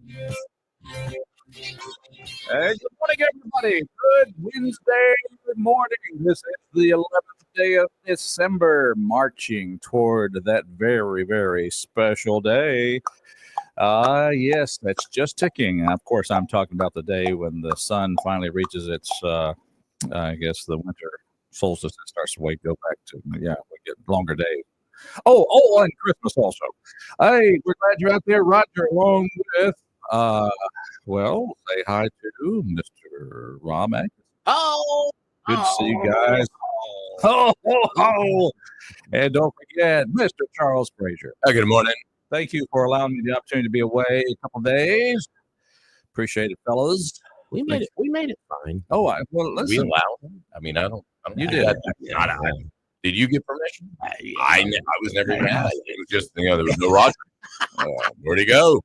Hey, good morning, everybody. Good Wednesday morning. This is the 11th day of December, marching toward that very, very special day. Yes, that's just ticking. And of course, I'm talking about the day when the sun finally reaches its, I guess, the winter solstice and starts to go back to, we get longer days. And Christmas also. Hey, we're glad you're out there, Roger, along with, say hi to Mr. Ramek. Oh, Good to see you guys. Oh, oh, oh. And don't forget, Mr. Charles Frazier. Good morning. Thank you for allowing me the opportunity to be away a couple days. Appreciate it, fellas. We made it. We made it fine. Listen. We allowed him. I mean, I don't. You did. Did you get permission? I was never even asked. It was just, there was no Roger. Where'd he go?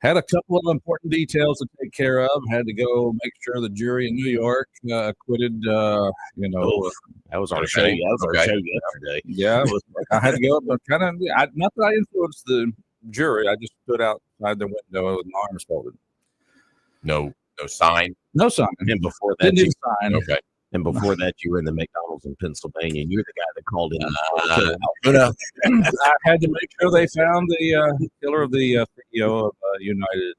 Had a couple of important details to take care of. Had to go make sure the jury in New York acquitted. That was our show. That was our show yesterday. Yeah, I had to go, but kind of not that I influenced the jury. I just stood outside the window with my arms folded. No sign. No sign. And before that, didn't sign. Okay. And before that, you were in the McDonald's in Pennsylvania, and you're the guy that called in. I had to make sure they found the killer of the CEO of United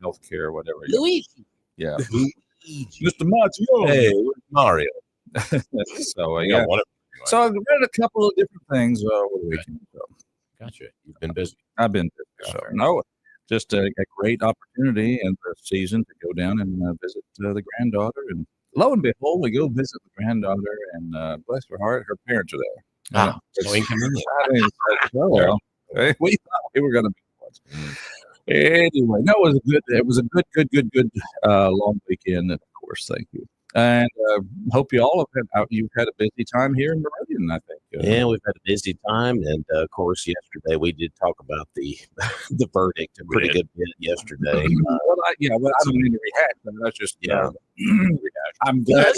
Healthcare, whatever. Luigi. Yeah. Luigi. Mr. Maggio. Hey, Mario. So, yeah. So I've read a couple of different things over the weekend. So. Gotcha. You've been busy. I've been busy. So, no, just a great opportunity in the season to go down and visit the granddaughter. And lo and behold, we go visit the granddaughter, and bless her heart, her parents are there. So inconvenient. We thought we were going to be once. Anyway, no, it was a good long weekend, of course. Thank you. And hope you all you've had a busy time here in Meridian, I think. Yeah, we've had a busy time, and of course, yesterday we did talk about the verdict a pretty good bit yesterday. I don't mean to rehash, but that's just I'm glad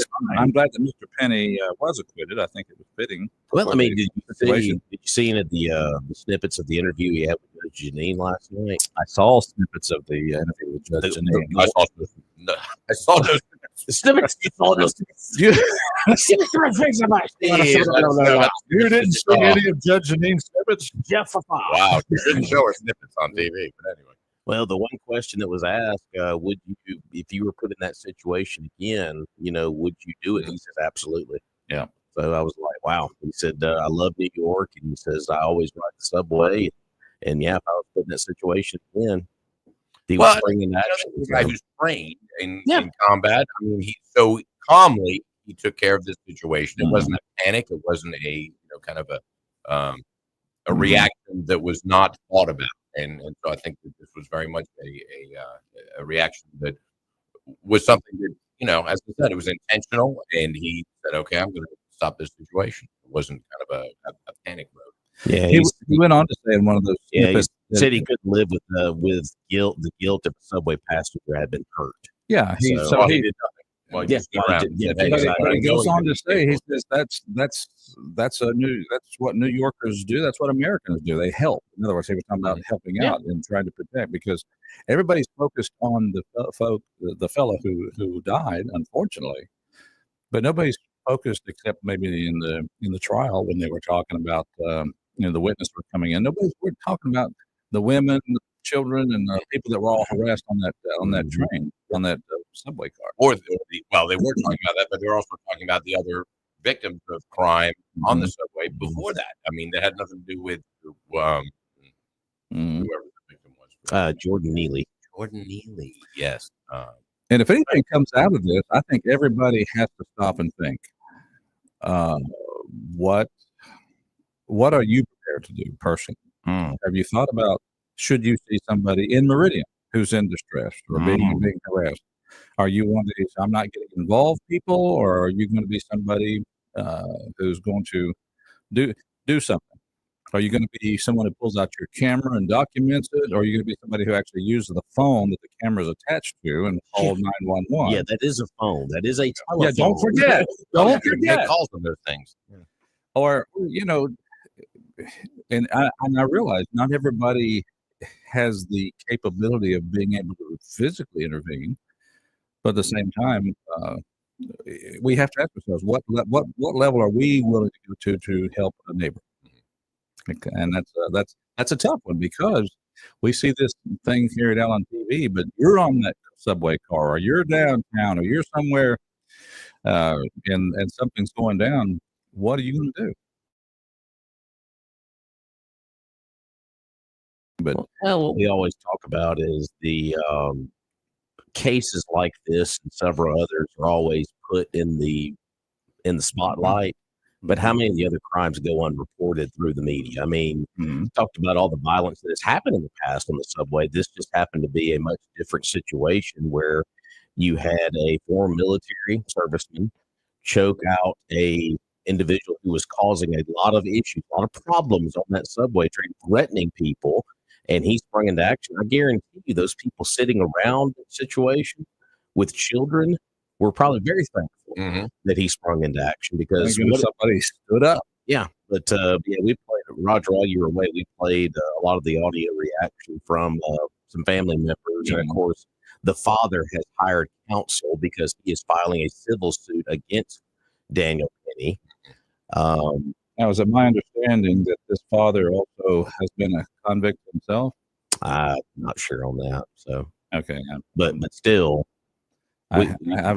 that Mr. Penny was acquitted. I think it was fitting. Well, I mean, did you see any of the snippets of the interview he had with Judge Janine last night? I saw snippets of the interview with Judge Janine. I saw those snippets. You saw those. You didn't see any of Judge Janine's snippets? Wow, you didn't show her snippets on TV, but anyway. Well, the one question that was asked, would you, if you were put in that situation again, would you do it? He says, absolutely. Yeah. So I was like, wow. He said, I love New York. And he says, I always ride the subway. And if I was put in that situation again, he was bringing action. The guy who's trained in combat. I mean, he so calmly, he took care of this situation. It wasn't a panic. It wasn't a, kind of a reaction that was not thought about. And so I think that this was very much a reaction that was something that, as I said, it was intentional. And he said, okay, I'm going to stop this situation. It wasn't kind of a panic mode. Yeah, he went on to say in one of those. Yeah, he said he couldn't live with guilt. The guilt of a subway passenger had been hurt. Yeah, he did nothing. Well, but he goes on to say, he says that's what New Yorkers do. That's what Americans do. They help. In other words, he was talking about helping out and trying to protect, because everybody's focused on the fellow who died, unfortunately, but nobody's focused except maybe in the trial when they were talking about the witness were coming in. We're talking about the women, the children, and the people that were all harassed on that train, on that subway car. They were talking about that, but they were also talking about the other victims of crime on the subway before that. I mean, that had nothing to do with whoever the victim was. Jordan Neely. Yes. And if anything comes out of this, I think everybody has to stop and think. What are you prepared to do personally? Have you thought about, should you see somebody in Meridian who's in distress or being harassed? Are you one of these I'm not getting involved people, or are you going to be somebody who's going to do something? Are you going to be someone who pulls out your camera and documents it, or are you going to be somebody who actually uses the phone that the camera is attached to and calls 911? Yeah, that is a phone. That is a telephone. Yeah, don't forget. Don't forget. Calls on those things. Or and I realize not everybody has the capability of being able to physically intervene, but at the same time, we have to ask ourselves what level are we willing to go to help a neighbor? And that's a tough one because we see this thing carried out on TV, but you're on that subway car, or you're downtown, or you're somewhere, and something's going down. What are you going to do? But what we always talk about is the cases like this and several others are always put in the spotlight. But how many of the other crimes go unreported through the media? I mean, talked about all the violence that has happened in the past on the subway. This just happened to be a much different situation where you had a former military serviceman choke out a individual who was causing a lot of issues, a lot of problems on that subway train, threatening people, and he sprung into action. I guarantee you those people sitting around the situation with children were probably very thankful that he sprung into action because somebody stood up. Yeah, but yeah, we played Roger while you were away. We played a lot of the audio reaction from some family members, and of course, the father has hired counsel because he is filing a civil suit against Daniel Penny. Now, is it my understanding that this father also has been a convict himself? I'm not sure on that. So okay, but still. I've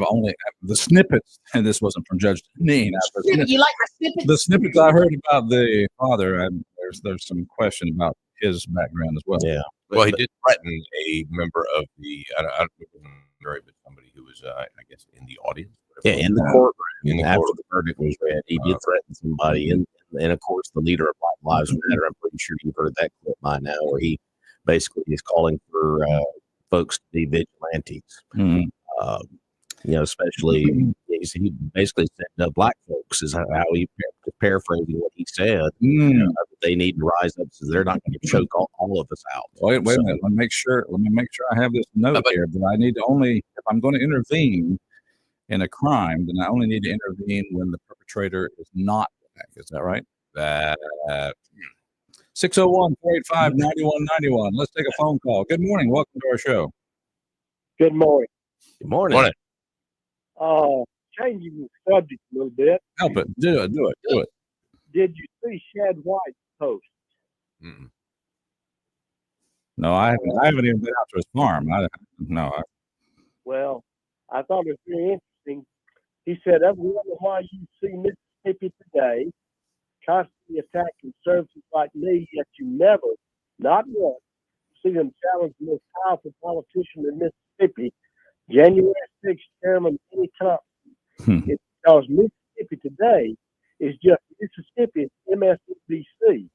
only the snippets, and this wasn't from Judge Deneen. You like my snippets? The snippets I heard about the father, and there's some question about his background as well. Yeah. Well, he did threaten a member of the, I don't know, but somebody who was, I guess, in the audience. Yeah, in the courtroom. After the verdict was read, he did threaten somebody. And of course, the leader of Black Lives Matter, I'm pretty sure you've heard that clip by now, where he basically is calling for folks to be vigilantes. Especially he basically said black folks is how he paraphrasing what he said. They need to rise up so they're not going to choke all of us out. Wait a minute. Let me make sure I have this note here that I need to only, if I'm going to intervene in a crime, then I only need to intervene when the perpetrator is not black. Is that right? 601-485-9191. Let's take a phone call. Good morning. Welcome to our show. Good morning. Good morning. Changing the subject a little bit. Help it. Do it. Did you see Shad White's post? No, I haven't even been out to his farm. Well, I thought it was very interesting. He said, "I wonder why you see Mississippi today constantly attack conservatives like me, yet you never, not once, see them challenge the most powerful politician in Mississippi, January 6th Chairman Penny Thompson. It's because Mississippi today is just Mississippi's MSNBC,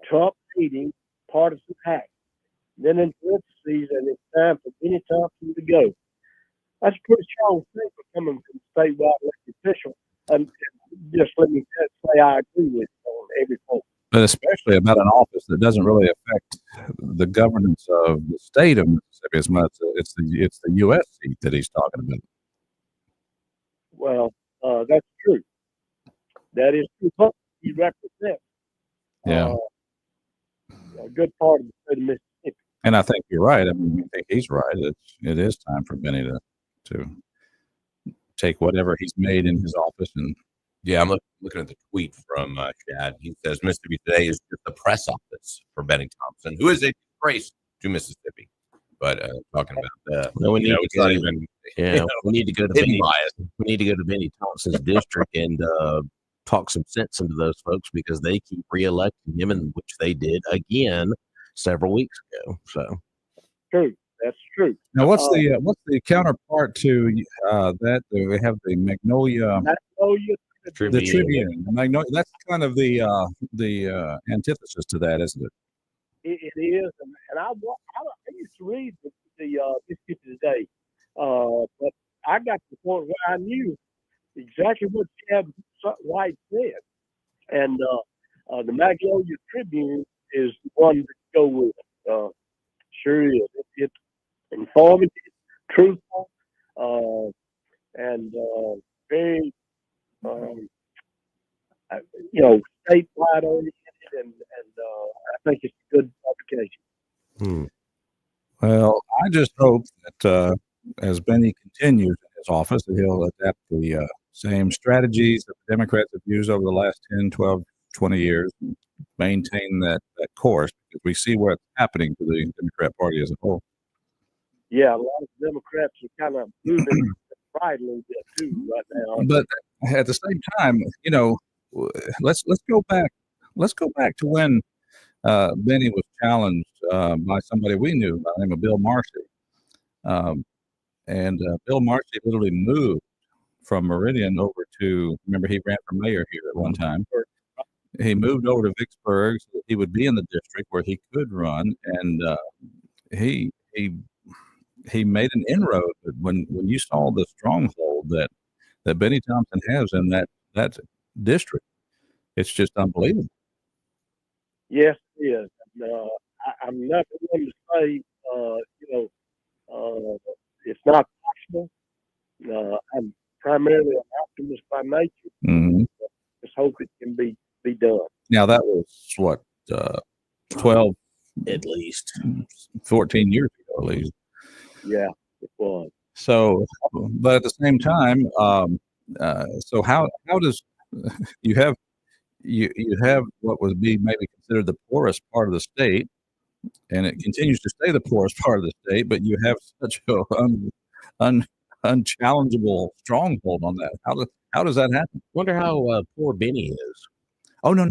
Trump hating partisan hack. Then in parentheses, and it's time for Penny Thompson to go." That's a pretty strong thing for coming from a statewide elected official. And just let me say I agree with it on every point. But especially about an office that doesn't really affect the governance of the state of Mississippi as much. It's the U.S. seat that he's talking about. Well, that's true. That is true. But he represents a good part of the state of Mississippi. And I think you're right. I mean, I think he's right. It is time for Benny to take whatever he's made in his office and. Yeah, I'm looking at the tweet from Chad. He says Mississippi Today is just the press office for Benny Thompson, who is a disgrace to Mississippi. But talking about that, we need it's not even. We need to go to Benny. We need to go to Benny Thompson's district and talk some sense into those folks because they keep reelecting him, and which they did again several weeks ago. So true. That's true. Now, what's the counterpart to that? We have the Magnolia. The Tribune. Magnolia. That's kind of the antithesis to that, isn't it? It is, and I used to read the Mississippi Today, but I got to the point where I knew exactly what Chad White said, and the Magnolia Tribune is the one to go with. Sure is. It's informative, truthful, and very, statewide oriented, and I think it's a good publication. Well, I just hope that as Benny continues in his office, that he'll adapt the same strategies that the Democrats have used over the last 10, 12, 20 years, and maintain that course, because we see what's happening to the Democrat Party as a whole. Yeah, a lot of Democrats are kind of moving right a little bit too right now. But at the same time, let's go back. Let's go back to when Benny was challenged by somebody we knew by the name of Bill Marcy. And Bill Marcy literally moved from Meridian over to, remember, he ran for mayor here at one time. He moved over to Vicksburg so that he would be in the district where he could run. And he made an inroad. But when you saw the stronghold that Benny Thompson has in that district, it's just unbelievable. Yes, it is. I'm not going to say, it's not possible. I'm primarily an optimist by nature. Mm-hmm. Just hope it can be done. Now, that was what, 12, at least 14 years ago, at least. Yeah, it was. So, but at the same time, so how does you have what would be maybe considered the poorest part of the state, and it continues to stay the poorest part of the state, but you have such a unchallengeable stronghold on that. How does that happen? Wonder how poor Benny is. Oh, no.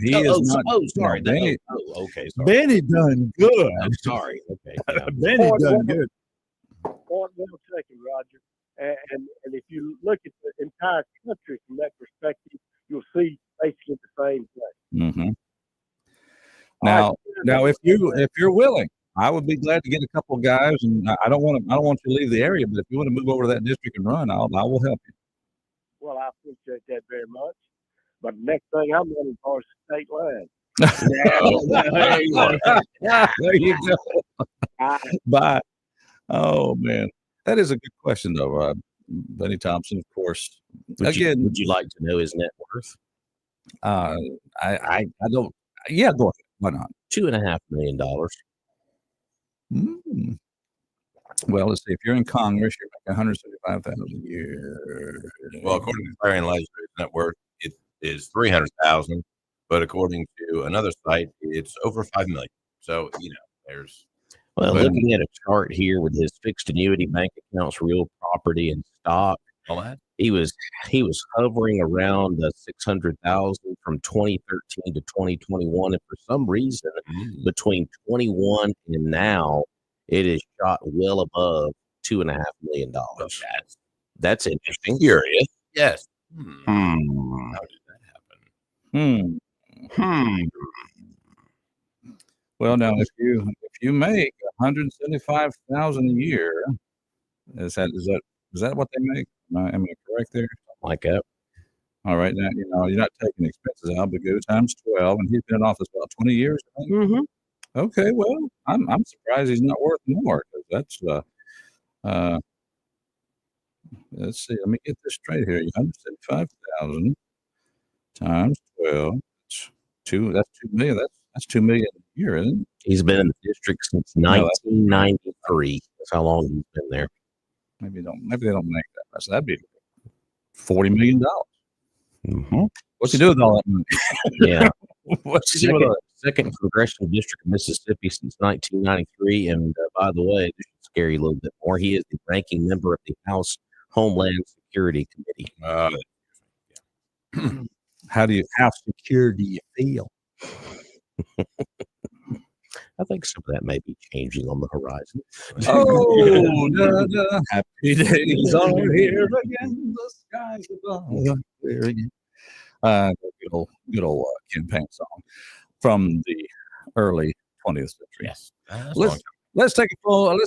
He is not. Oh, sorry. No, Benny, okay. Sorry. Benny done good. I'm sorry. Okay. Yeah. Benny done good. Point well taken, Roger. And if you look at the entire country from that perspective, you'll see basically the same thing. Mm-hmm. Now, if you're willing, I would be glad to get a couple of guys, and I don't want you to leave the area, but if you want to move over to that district and run, I will help you. Well, I appreciate that very much. But the next thing I'm running for is the state line. There you go. Bye. Oh man, that is a good question though. Benny Thompson, of course. Would you like to know his net worth? I don't. Yeah, go ahead. Why not? $2.5 million. Mm. Well, let's see. If you're in Congress, you're making $175,000 a year. Well, according to Clarion Legislative Net Worth, it is $300,000, but according to another site, it's over $5 million. So there's. Well, looking at a chart here with his fixed annuity, bank accounts, real property, and stock, All that. he was hovering around 600,000 from 2013 to 2021, and for some reason, between 21 and now, it is shot well above $2.5 million. That's interesting. Curious. Yes. How did that happen? Well, now if you make $175,000 a year, is that what they make? Am I correct there? Like that. All right, now you're not taking expenses out, but go times 12, and he's been in office about 20 years. Mm-hmm. Okay, well, I'm surprised he's not worth more, because that's let's see, let me get this straight here. 175,000 times 12. That's 2 million. That's 2 million a year, isn't it? He's been in the district since 1993. That's how long he's been there. Maybe they don't make that much. That'd be $40 million. Mm-hmm. What's he do with all that money? Yeah. What's he do with all that? Second congressional district of Mississippi since 1993. And by the way, this should scare you a little bit more. He is the ranking member of the House Homeland Security Committee. How secure do you feel? I think some of that may be changing on the horizon. Oh, happy days are here again. The skies above. There again. Good old campaign song from the early 20th century. Yes. Let's take a phone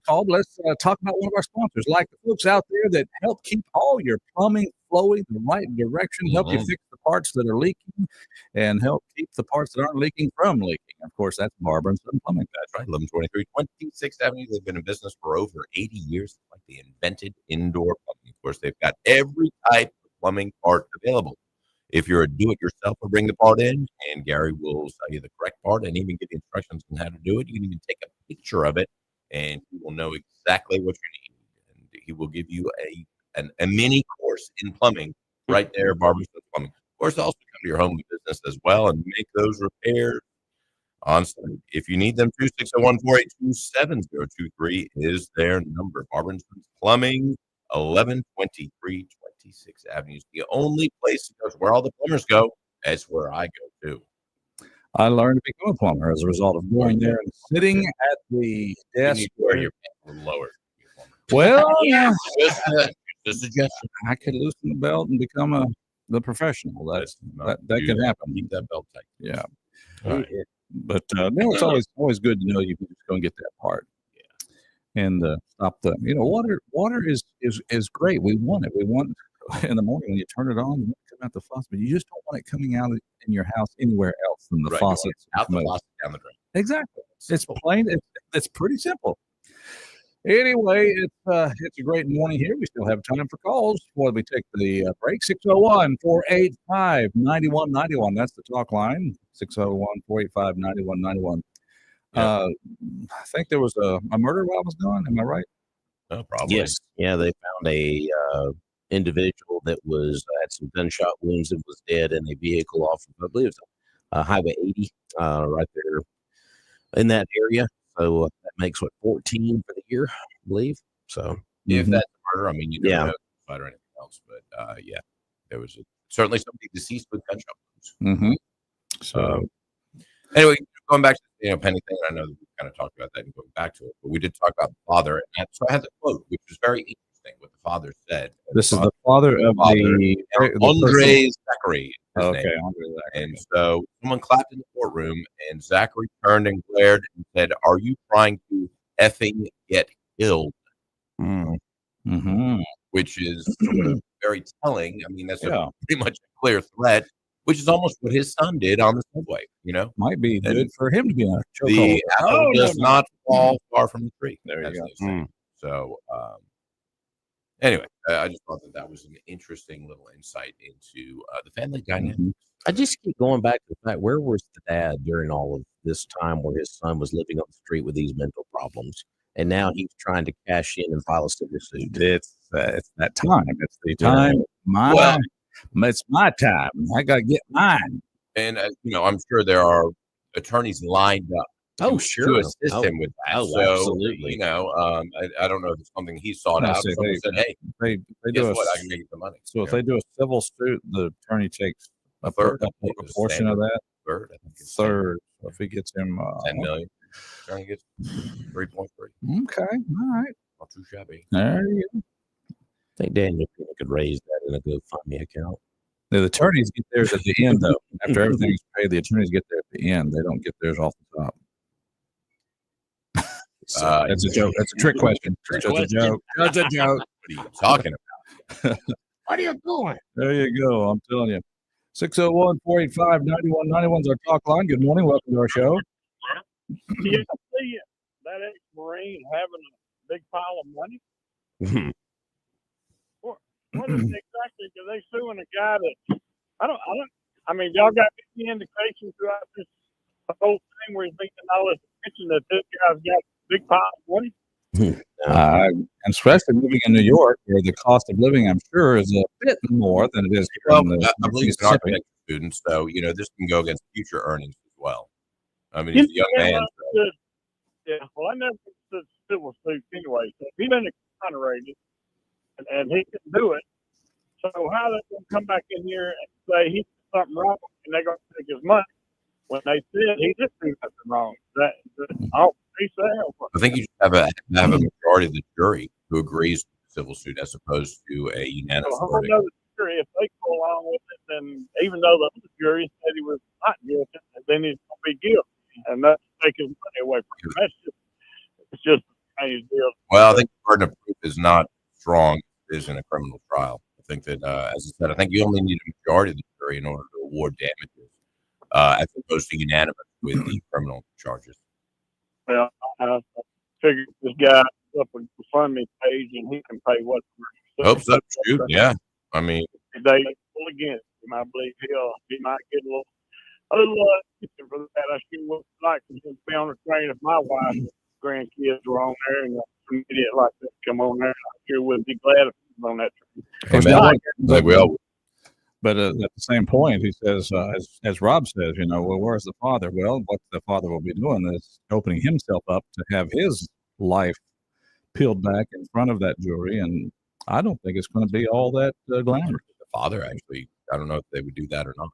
call. But let's talk about one of our sponsors, like the folks out there that help keep all your plumbing flowing the right direction, help you fix the parts that are leaking, and help keep the parts that aren't leaking from leaking. Of course, that's Barber and Son Plumbing. That's right. 1123 26th Avenue. They've been in business for over 80 years. Like they invented indoor plumbing. Of course, they've got every type of plumbing part available. If you're a do-it-yourself, bring the part in, and Gary will sell you the correct part and even give you instructions on how to do it. You can even take a picture of it, and he will know exactly what you need. And he will give you a mini course in plumbing right there, Barberson's Plumbing. Of course, also come to your home business as well and make those repairs on site. If you need them, 260-148-7023 is their number. Barberson's Plumbing, 1123 26th Avenue is the only place to go. Where all the plumbers go, that's where I go too. I learned to become a plumber as a result of going there and sitting at the desk. You need to wear your pants a little lower. Well, yeah, Just a suggestion. I could loosen the belt and become the professional. That could happen. Keep that belt tight. Yeah. All right. But no, it's always good to know you can just go and get that part. Yeah. And stop the water is great. We want it. We want in the morning when you turn it on, you want it to come out the faucet, but you just don't want it coming out in your house anywhere else than the faucet. Out the faucet, down the drain. Exactly. It's plain. It's pretty simple. Anyway, it's a great morning here. We still have time for calls before we take the break. 601-485-9191. That's the talk line. 601-485-9191. I think there was a murder while I was gone. Am I right? Oh, probably. Yes. Yeah, they found a individual that had some gunshot wounds and was dead in a vehicle off of, I believe it was Highway 80, right there in that area. So that makes 14 for the year, I believe. So if that's murder, I mean, you don't know fight or anything else, but there was certainly somebody deceased with gunshot wounds. Mm-hmm. So anyway, going back to Penny thing, I know that we kind of talked about that and going back to it, but we did talk about the father, and so I had the quote, which was very interesting. What the father said. This is the father of Andre Zachary. Okay, Andre Zachary. And so someone clapped in the courtroom, and Zachary turned and glared and said, "Are you trying to effing get killed?" Mm-hmm. Which is sort of very telling. I mean, that's pretty much a clear threat, which is almost what his son did on the subway. Might be good for him to be on a chokehold. The apple does not fall far from the tree. There you go. So. Anyway, I just thought that was an interesting little insight into the family dynamic. Mm-hmm. I just keep going back to the fact, where was the dad during all of this time where his son was living on the street with these mental problems? And now he's trying to cash in and file a civil suit. It's that time. It's the time. It's my time. I got to get mine. And, I'm sure there are attorneys lined up. Oh, sure. To assist him with that. Oh, so, absolutely. I don't know if it's something he sought out. Someone said, hey, they guess what? I can make the money. So if they do a civil suit, the attorney takes a portion of that. Third, I think it's third. So if he gets him $10 million, the attorney gets 3.3. Okay. All right. Not too shabby. There you go. I think Daniel could raise that in a GoFundMe account. The attorneys get theirs at the end, though. After everything's paid, the attorneys get theirs at the end. They don't get theirs off the top. That's a joke. That's a trick question. That's a joke. That's a joke. What are you talking about? What are you doing? There you go. I'm telling you. 601-485-9191 is our talk line. Good morning. Welcome to our show. Yeah, see that ex-Marine having a big pile of money. What is exactly? Are they suing a guy that I mean, y'all got any indication throughout this whole thing where he's making all this attention that this guy's got a big pile of money? And especially living in New York, where the cost of living, I'm sure, is a bit more than it is here. I believe he's an architecture student, so this can go against future earnings as well. I mean, he's a young man. Well, I never did civil suits anyway, so if he been exonerated and he can do it, so how they going to come back in here and say he did something wrong and they're going to take his money when they said he did do nothing wrong? I think you should have a majority of the jury who agrees with the civil suit as opposed to a unanimous verdict. Jury, if they go along with it, then even though the jury said he was not guilty, then he's going to be guilty, and that's take his money away from him. It's just a deal. Well, I think the burden of proof is not strong as in a criminal trial. I think that, as I said, I think you only need a majority of the jury in order to award damages, as opposed to unanimous with the criminal charges. Well, I figured this guy up a GoFundMe page and he can pay whatever. Hope so. Shoot, yeah. I mean, they pull against him. I believe he might get a a little for that. I sure would like to be on the train if my wife and grandkids were on there and an idiot like that come on there. I sure would be glad if he was on that train. Amen. Like we all. But at the same point, he says, as Rob says, you know, well, where's the father? Well, what the father will be doing is opening himself up to have his life peeled back in front of that jury, and I don't think it's going to be all that glamorous. The father actually, I don't know if they would do that or not.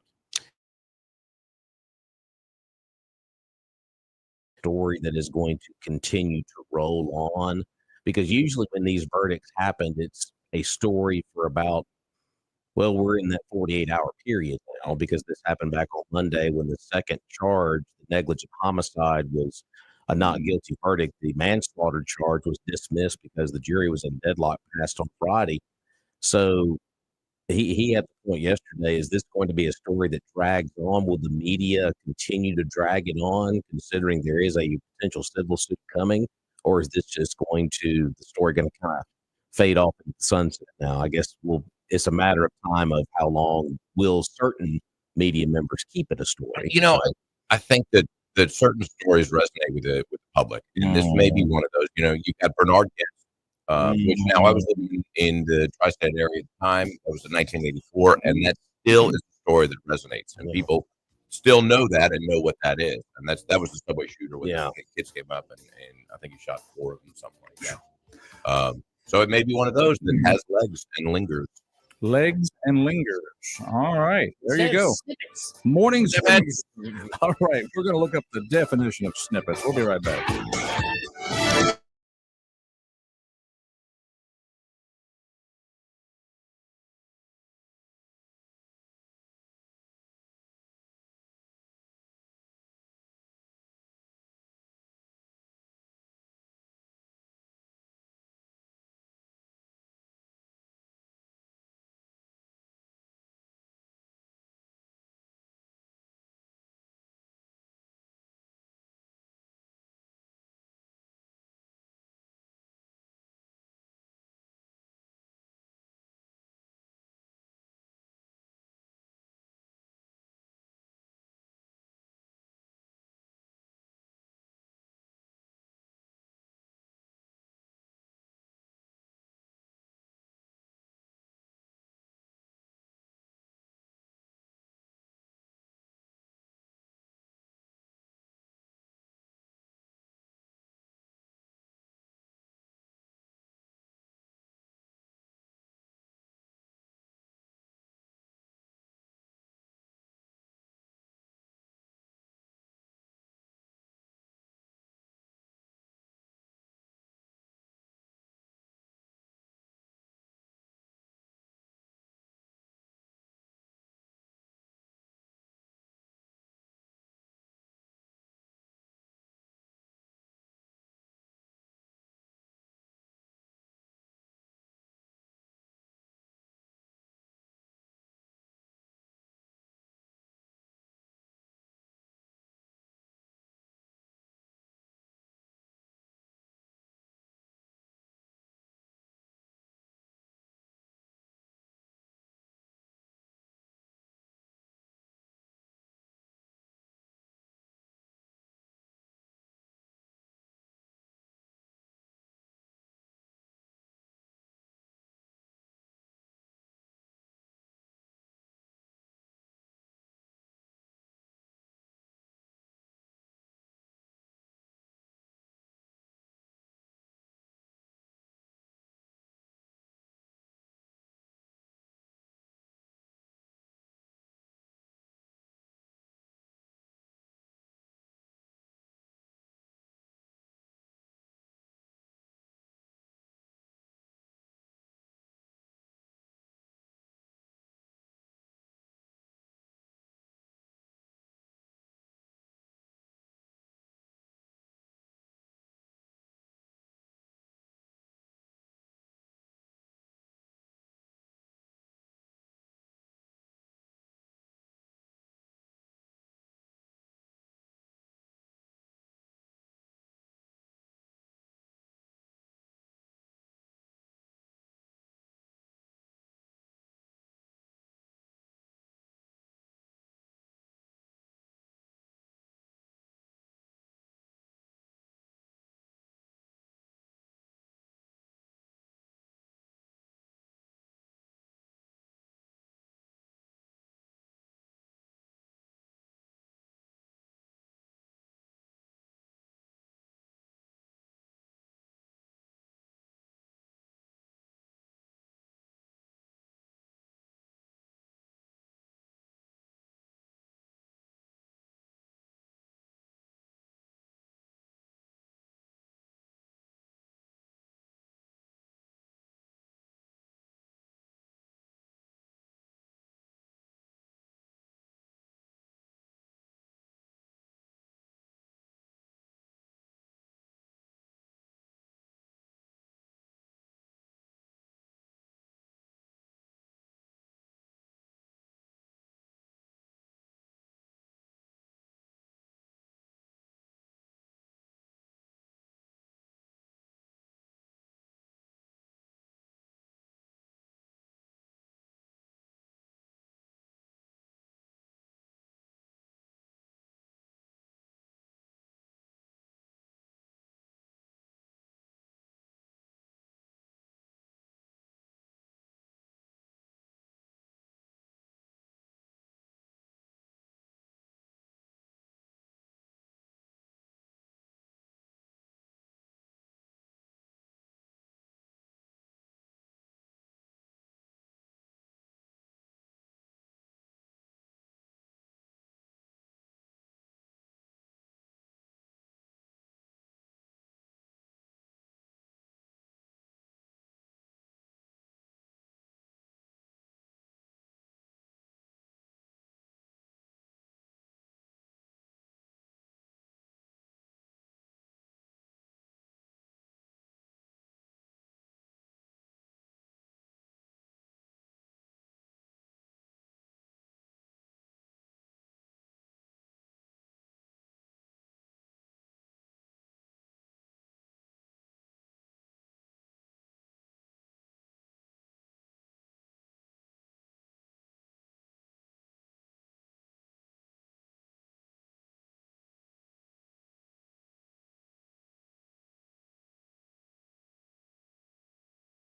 Story that is going to continue to roll on, because usually when these verdicts happen, it's a story for about, well, we're in that 48-hour period now, because this happened back on Monday when the second charge, the negligent homicide, was a not guilty verdict. The manslaughter charge was dismissed because the jury was in deadlock past on Friday. So he had the point yesterday, is this going to be a story that drags on? Will the media continue to drag it on, considering there is a potential civil suit coming? Or is this just the story going to kind of fade off into the sunset now? I guess it's a matter of time of how long will certain media members keep it a story. You know, I think that certain stories resonate with the public, and this may be one of those. You know, you got Bernard Getz, which now I was living in the tri-state area at the time. That was in 1984, and that still is a story that resonates, and people still know that and know what that is. And that was the subway shooter when the kids came up, and I think he shot 4 of them, something like that. So it may be one of those that has legs and lingers. Legs and lingers. All right. There you go. Snippets. Morning snippets. All right. We're going to look up the definition of snippets. We'll be right back.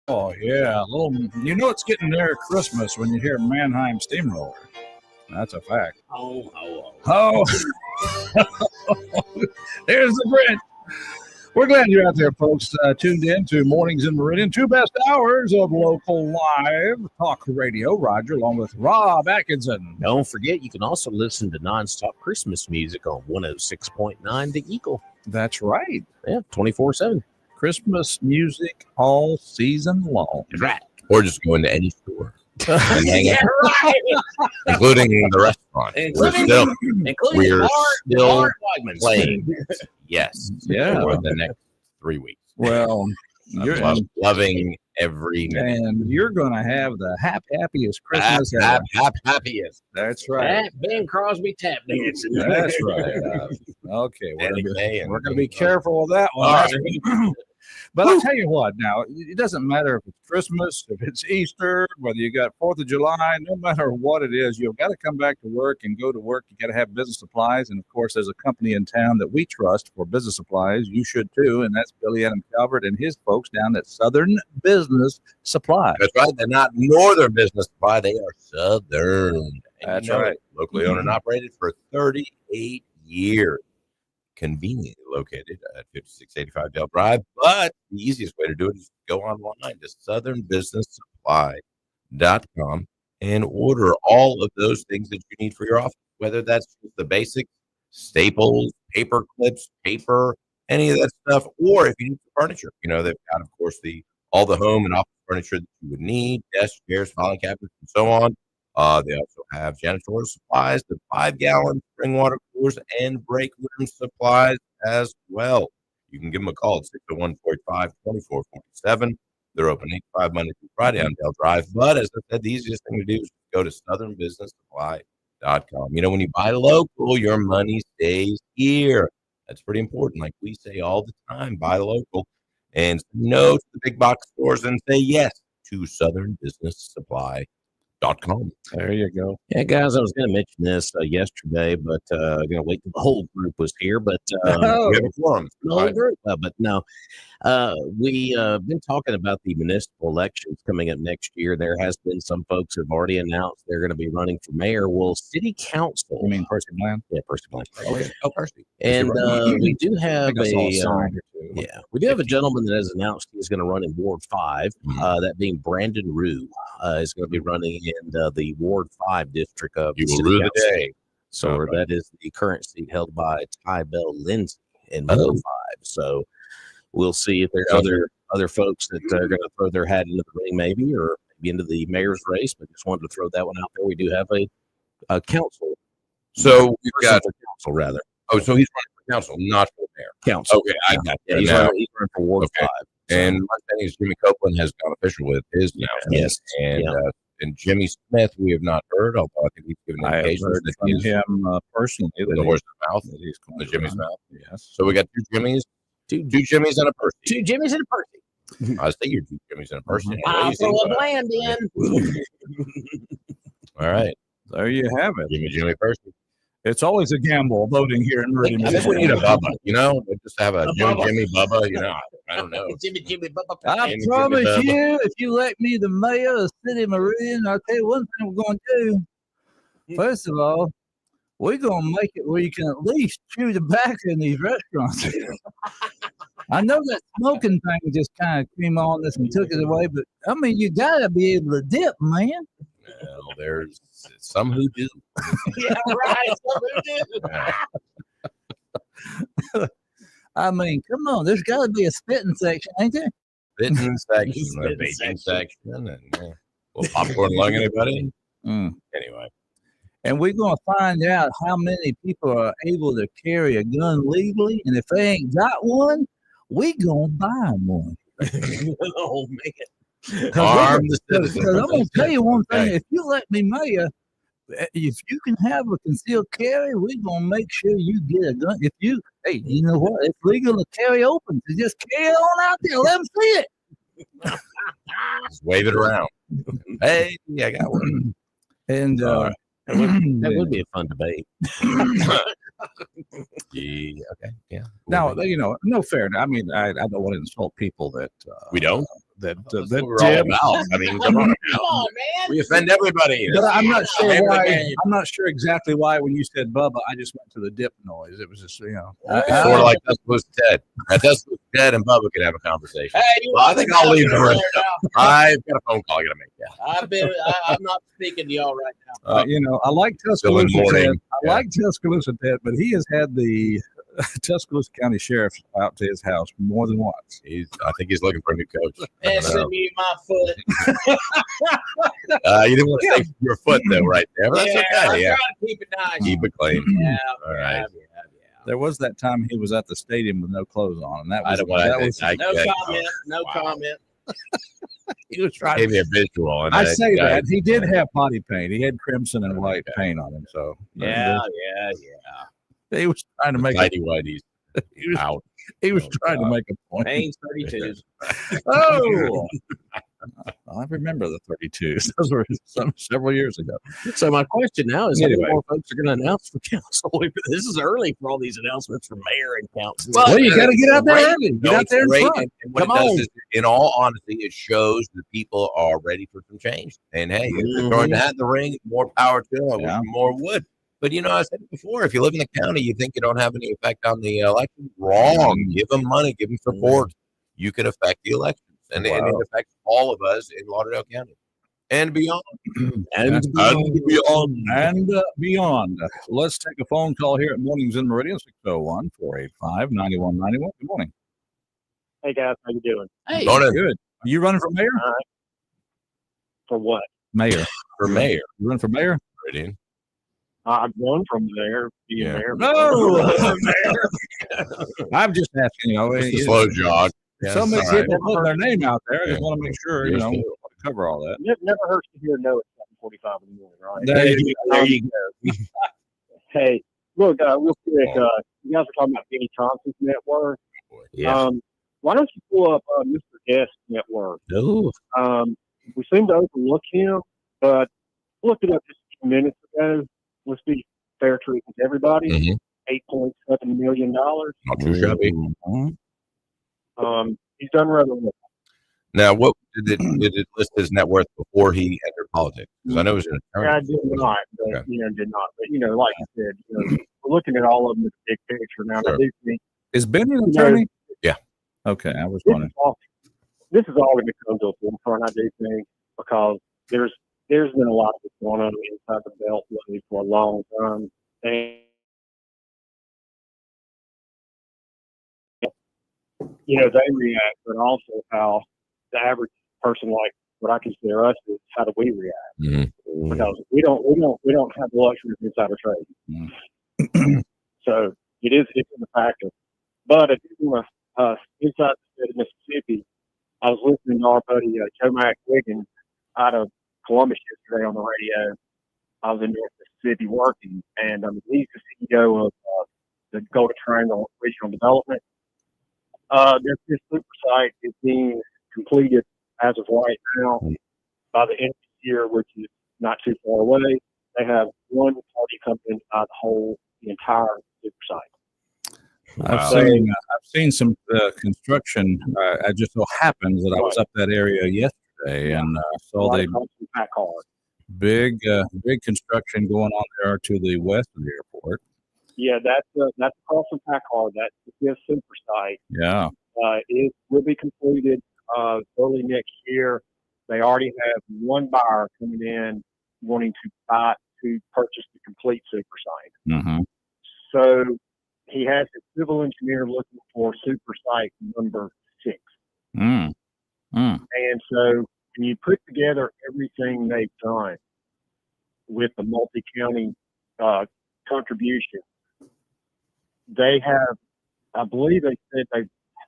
Oh yeah, a little. You know it's getting near Christmas when you hear Mannheim Steamroller. That's a fact. Oh, there's the Brit. We're glad you're out there, folks. Tuned in to Mornings in Meridian, 2 best hours of local live talk radio. Roger, along with Rob Atkinson. Don't forget, you can also listen to nonstop Christmas music on 106.9 The Eagle. That's right. Yeah, 24/7. Christmas music all season long. That's right. Or just go into any store and hang out, including the restaurant. We're still playing. Yes. Yeah. For the next 3 weeks. Well, you're loving every minute. And you're going to have the happiest Christmas ever. Happiest. That's right. Ben Crosby tap dancing. That's right. Okay. We're going to be careful with that one. Right. But I'll tell you what, now, it doesn't matter if it's Christmas, if it's Easter, whether you got 4th of July, no matter what it is, you've got to come back to work and go to work. You got to have business supplies. And of course, there's a company in town that we trust for business supplies. You should too. And that's Billy Adam Calvert and his folks down at Southern Business Supply. That's right. They're not Northern Business Supply. They are Southern. That's right. Locally owned and operated for 38 years. Conveniently located at 5685 Dale Drive, but the easiest way to do it is go online to southernbusinesssupply.com and order all of those things that you need for your office, whether that's the basic staples, paper clips, paper, any of that stuff, or if you need furniture. You know, they've got, of course, all the home and office furniture that you would need, desks, chairs, filing cabinets, and so on. They also have janitorial supplies, the 5-gallon spring water coolers, and break room supplies as well. You can give them a call at 601-485-2447. They're open 8 to 5 Monday through Friday on Dale Drive. But as I said, the easiest thing to do is go to southernbusinesssupply.com. You know, when you buy local, your money stays here. That's pretty important. Like we say all the time, buy local and say no to the big box stores and say yes to Southern Business Supply. There you go. Yeah, guys, I was going to mention this yesterday, but I'm going to wait till the whole group was here. But we have a forum. But no, we've been talking about the municipal elections coming up next year. There has been some folks who have already announced they're going to be running for mayor. Well, city council. You mean Percy Bland? Yeah, Percy Bland. Okay. Oh, Percy. And we do have we do have a 50. gentleman that has announced he's going to run in Ward 5. That being Brandon Rue is going to be running in the Ward 5 district of You the will city rue the council. day. So that is the current seat held by Ty Bell Lindsay in Ward 5. So we'll see if there's other folks that are going to throw their hat into the ring, maybe, or maybe into the mayor's race. But just wanted to throw that one out there. We do have a council. So we've got council rather. Oh, so he's running for council, not for mayor. Council. Okay, I got Yeah, that he's now. running for Ward 5. So. And my thing is Jimmy Copeland has gone official with his announcement. Yes. And Jimmy Smith, we have not heard, although I think he's given I have indications heard that from he's him personally that the horse's mouth, that he's going the to Jimmy's run. mouth. Yes. So we got two Jimmys and a Percy. 2 Jimmys and a Percy. I was thinking 2 Jimmys and a Percy. I'll throw a Bland in. All right. There you have it. Jimmy Percy. It's always a gamble voting here in Meridian. I think we need a Bubba, you know? We just have a Bubba. Jimmy Bubba, you know? I don't know. Jimmy, Bubba. I Jimmy promise Bubba. you, if you elect me the mayor of the city of Meridian, I'll tell you one thing we're going to do. First of all, we're going to make it where you can at least chew tobacco in these restaurants. I know that smoking thing just kind of came on this and took it away, but I mean, you got to be able to dip, man. Well, there's some who do. Yeah, right. I mean, come on, there's got to be a spitting section, ain't there? Spitting section, Spitting baking section, and will popcorn lung anybody? Anyway. And we're going to find out how many people are able to carry a gun legally. And if they ain't got one, we going to buy one. Oh, man. Arm the Because citizens. I'm going to tell you one thing. Okay. If you let me mayor, if you can have a concealed carry, we're going to make sure you get a gun. If you, hey, you know what? It's legal to carry open. So just carry it on out there. Let them see it. Just wave it around. Hey, I got one. And That would be a fun debate. Yeah, okay, yeah. now, you know, no fair. I mean, I don't want to insult people that We don't. that That's what we're all about. I mean, come on, man. we offend everybody here. But I'm not sure Name of the why. game. I'm not sure exactly why. When you said Bubba, I just went to the dip noise. It was just It's sort of like Tuscaloosa Ted. Now, Tuscaloosa Ted and Bubba could have a conversation. Hey, Well, I think I'll leave the rest. I've got a phone call I got to make. Yeah. I'm not speaking to y'all right now. I like Still in Tuscaloosa mourning. Ted. I like Tuscaloosa Ted, but he has had the Tuscaloosa County Sheriff out to his house more than once. I think he's looking for a new coach. Send me my foot. You didn't want to say your foot though, right there. But that's I'm okay. Yeah, trying to keep it nice. keep it clean. Yeah. All right. Yeah. There was that time he was at the stadium with no clothes on, and that I was don't want No comment. No comment. he was trying. Gave me a visual. And I say that he did have body paint. He had crimson and white paint on him, so Yeah. he was trying to make tidy whiteies he was out. he was trying to make a point. Pains 32s. Oh, I remember the 32s. Those were several years ago. So my question now is, how many Anyway. more folks are going to announce for council? This is early for all these announcements for mayor and council. Well, you got to get out there early. Get out it's there in great. front. And what Come it does on. is, in all honesty, it shows that people are ready for some change. And hey, if they're throwing that in the ring, more power to them. I wish Yeah. more would. But I said it before, if you live in the county, you think you don't have any effect on the election. Wrong. Give them money, give them support. You can affect the elections. And it affects all of us in Lauderdale County and beyond. And beyond. And beyond. Let's take a phone call here at Mornings in Meridian, 601-485-9191. Good morning. Hey guys, how you doing? Hey, Morning. Good. Are you running for mayor? For what? Mayor. For mayor. You running for mayor? Meridian. I've won from there, being Yeah. there. No. I'm just asking, Just a slow jog. So many all right. people put their name out there. I just Yeah. want to make sure, Yes, we sir. cover all that. It never hurts to hear no at 7:45 in the morning, right? There you go. Hey, look, real quick, you guys are talking about Benny Thompson's network. yeah. Why don't you pull up Mr. Guest's network? No. We seem to overlook him, but I looked it up just a few minutes ago. Let's be fair treatment to everybody. Mhm. $8.7 million. Not too shabby. He's done rather well. Now, what did it list his net worth before he entered politics? Because I know he was an attorney. I did not, but, Okay. did not. But, like I said, we're looking at all of them in the big picture now. Sure. I do think Is Ben an attorney? Yeah. Okay, I was this wondering. this is all going to come to a forefront, I do think, because there's been a lot of this going on inside the Beltway for a long time. And, they react, but also how the average person, like what I consider us, is how do we react? Mhm. Because we don't have the luxury of insider trading. So it's a factor. But if you want inside the state of Mississippi, I was listening to our buddy Tomac Wiggins out of Columbus yesterday on the radio. I was in North Mississippi working, and he's the CEO of the Golden Triangle Regional Development. This super site is being completed as of right now. By the end of the year, which is not too far away, they have one party coming in to hold the entire super site. I've seen some construction. It just so happens that I was up that area yesterday and saw the big construction going on there to the west of the airport. Yeah, that's across from Packard. That's the super site. Yeah. It will be completed early next year. They already have one buyer coming in wanting to purchase the complete super site. Mm-hmm. So he has a civil engineer looking for super site number 6. And so when you put together everything they've done with the multi-county contribution, they have, I believe they said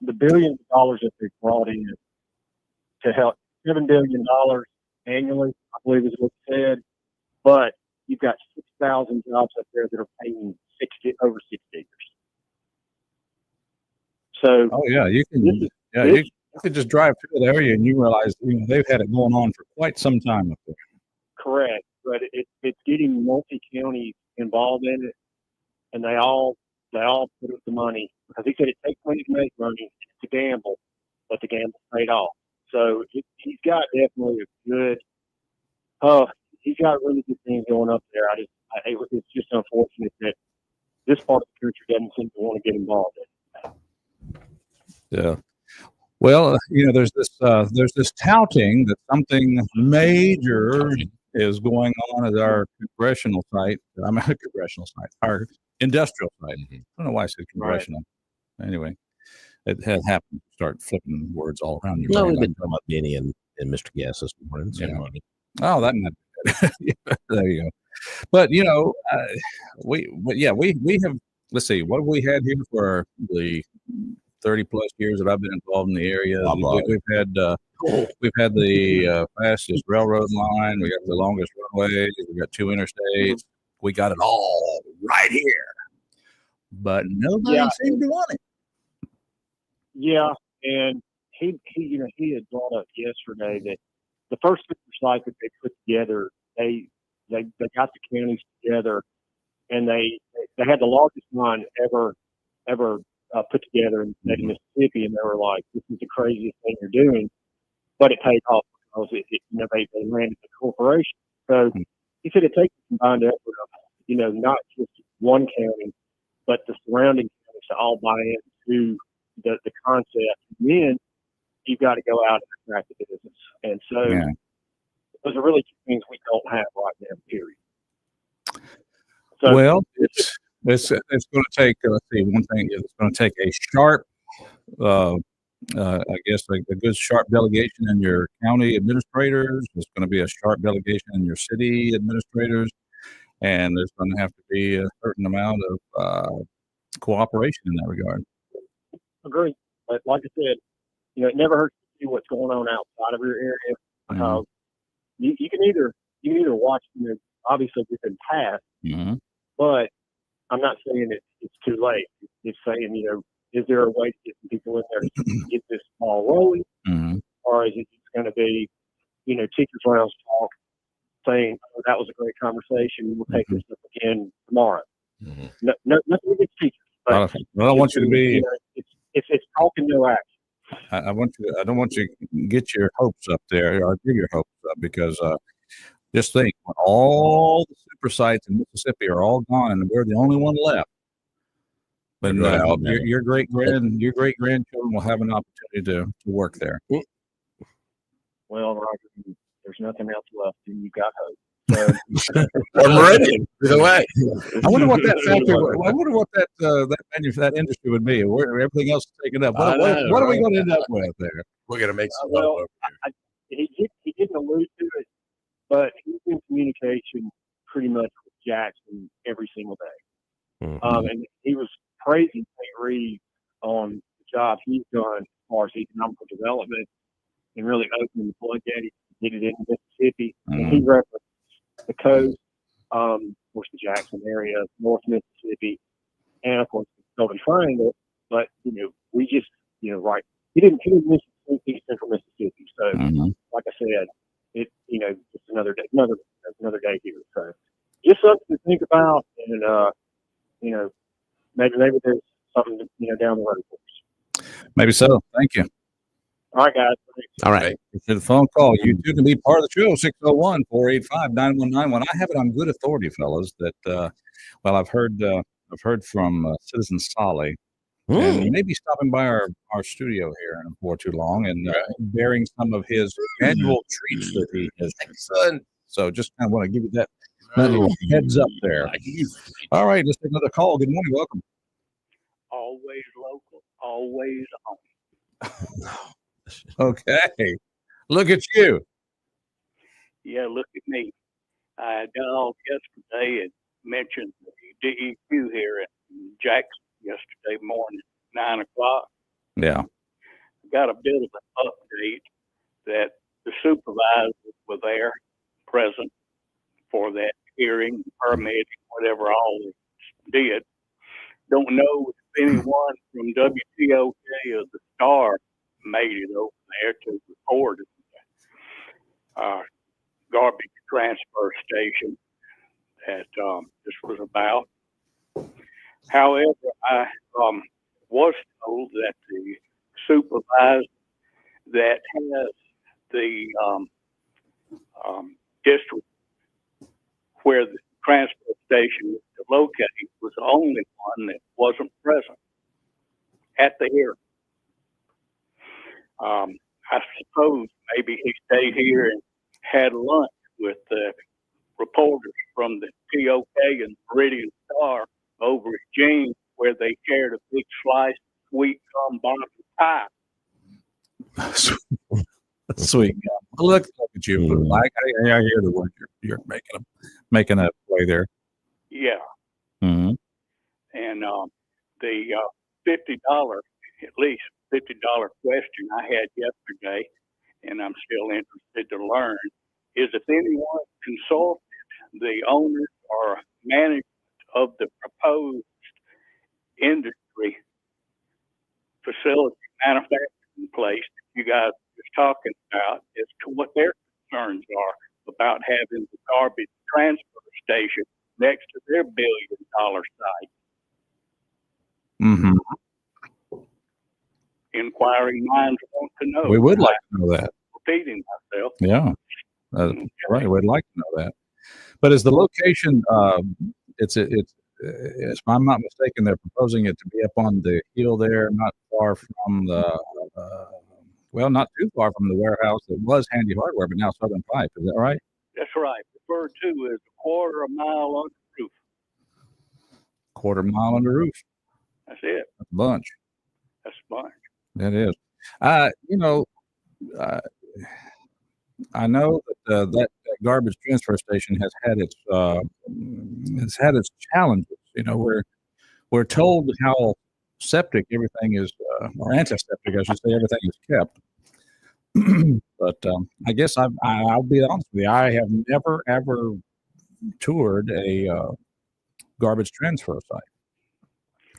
the billions of dollars that they've brought in to help $7 billion annually, I believe is what it said. But you've got 6,000 jobs up there that are paying over 6 figures. So, you could just drive through the area and you realize they've had it going on for quite some time up there. correct, but it's getting multi-counties involved in it, and they all put up the money because he said it takes money to make money. It's a gamble, but the gamble paid off. So he's got definitely a good. He's got really good things going up there. It's just unfortunate that this part of the country doesn't seem to want to get involved in it. Yeah. Well, there's this touting that something major is going on at our congressional site. I mean, congressional site, our industrial site. I don't know why I said congressional. Right. Anyway, it had happened. Start flipping words all around your brain. We've been talking about Benny and Mr. Guest this morning. So oh, that might be good. There you go. But we have. Let's see, what have we had here for the 30 plus years that I've been involved in the area? We've had the fastest railroad line. We got the longest runways. We got 2 interstates. We got it all right here, but nobody seemed to want it. Yeah, and he had brought up yesterday that the first super site that they put together, they got the counties together, and they had the largest line ever put together in the state of Mississippi, and they were like, "This is the craziest thing you're doing," but it paid off because they landed the corporation. So he said it takes a combined effort of not just one county, but the surrounding counties to all buy into the concept. And then you've got to go out and attract the business. And so those are really 2 things we don't have right now, period. So well, it's going to take, let's see, one thing is it's going to take a sharp, I guess, a good sharp delegation in your county administrators. There's going to be a sharp delegation in your city administrators. And there's going to have to be a certain amount of cooperation in that regard. Agree. But like I said, it never hurts to see what's going on outside of your area. You can either watch, obviously we've been passed, but I'm not saying it's too late. It's saying, is there a way to get some people in there to get this ball rolling? Or is it just going to be, teachers' rounds talk saying, "Oh, that was a great conversation. We'll take this up again tomorrow." No, nothing against teachers. But I don't want you to be. It's talking, no action. I don't want you to get your hopes up there or give your hopes up, because just think, when all the super sites in Mississippi are all gone and we're the only one left, but your great grandchildren will have an opportunity to work there. Well, Roger, there's nothing else left, and you got hope. So, Meridian, either way. I wonder what that factory. I wonder what that industry would be. Where everything else is taken up. What are we going to end up with there? We're going to make some. He didn't allude to it, but he's in communication pretty much with Jackson every single day. And he was praising St. Reed on the job he's done as far as economical development and really opening the floodgates to get it into Mississippi. And he referenced the coast, of course, the Jackson area, North Mississippi, and of course the Golden Triangle. But we just right. He didn't mention East Central Mississippi. So, like I said, it's another day here. So, just something to think about, and maybe there's something down the road for us. Maybe so. Thank you. All right, guys. All right. For the phone call, you too can be part of the show. 601-485-9191. I have it on good authority, fellas, that I've heard from Citizen Solly, and maybe stopping by our studio here before too long, and bearing some of his annual treats that he has. Excellent. So just kind of want to give you that little heads up there. All right, let's take another call. Good morning. Welcome. Always local, always home. Okay. Look at you. Yeah, look at me. I got off yesterday and mentioned the DEQ here in Jackson yesterday morning, 9 o'clock. Yeah. Got a bit of an update that the supervisors were there, present for that hearing, permitting, whatever all they did. Don't know if anyone from WTOK or the Star made it over there to record garbage transfer station that this was about. However, I was told that the supervisor that has the district where the transfer station was located was the only one that wasn't present at the hearing. I suppose maybe he stayed here and had lunch with the reporters from the TOK and Meridian Star over at Jean's, where they shared a big slice of sweet gum bottom pie. Sweet. Look at you. Mhm. I hear the word you're making a play there. Yeah. Mm-hmm. And the $50, at least $50 question I had yesterday, and I'm still interested to learn, is if anyone consulted the owners or management of the proposed industry facility manufacturing place that you guys were just talking about as to what their concerns are about having the garbage transfer station next to their $1 billion site. Mm-hmm. Inquiring minds want to know. We would like to know that. Repeating myself. Yeah. Right. We'd like to know that. But is the location, if I'm not mistaken, they're proposing it to be up on the hill there, not far from not too far from the warehouse that was Handy Hardware, but now Southern Pipe. Is that right? That's right. Referred to as a quarter of a mile under the roof. Quarter mile under roof. That's it. That's a bunch. That's a bunch. That is. I know that that garbage transfer station has had its challenges. We're told how septic everything is, or antiseptic, I should say, everything is kept. But I guess I'll be honest with you. I have never ever toured a garbage transfer site,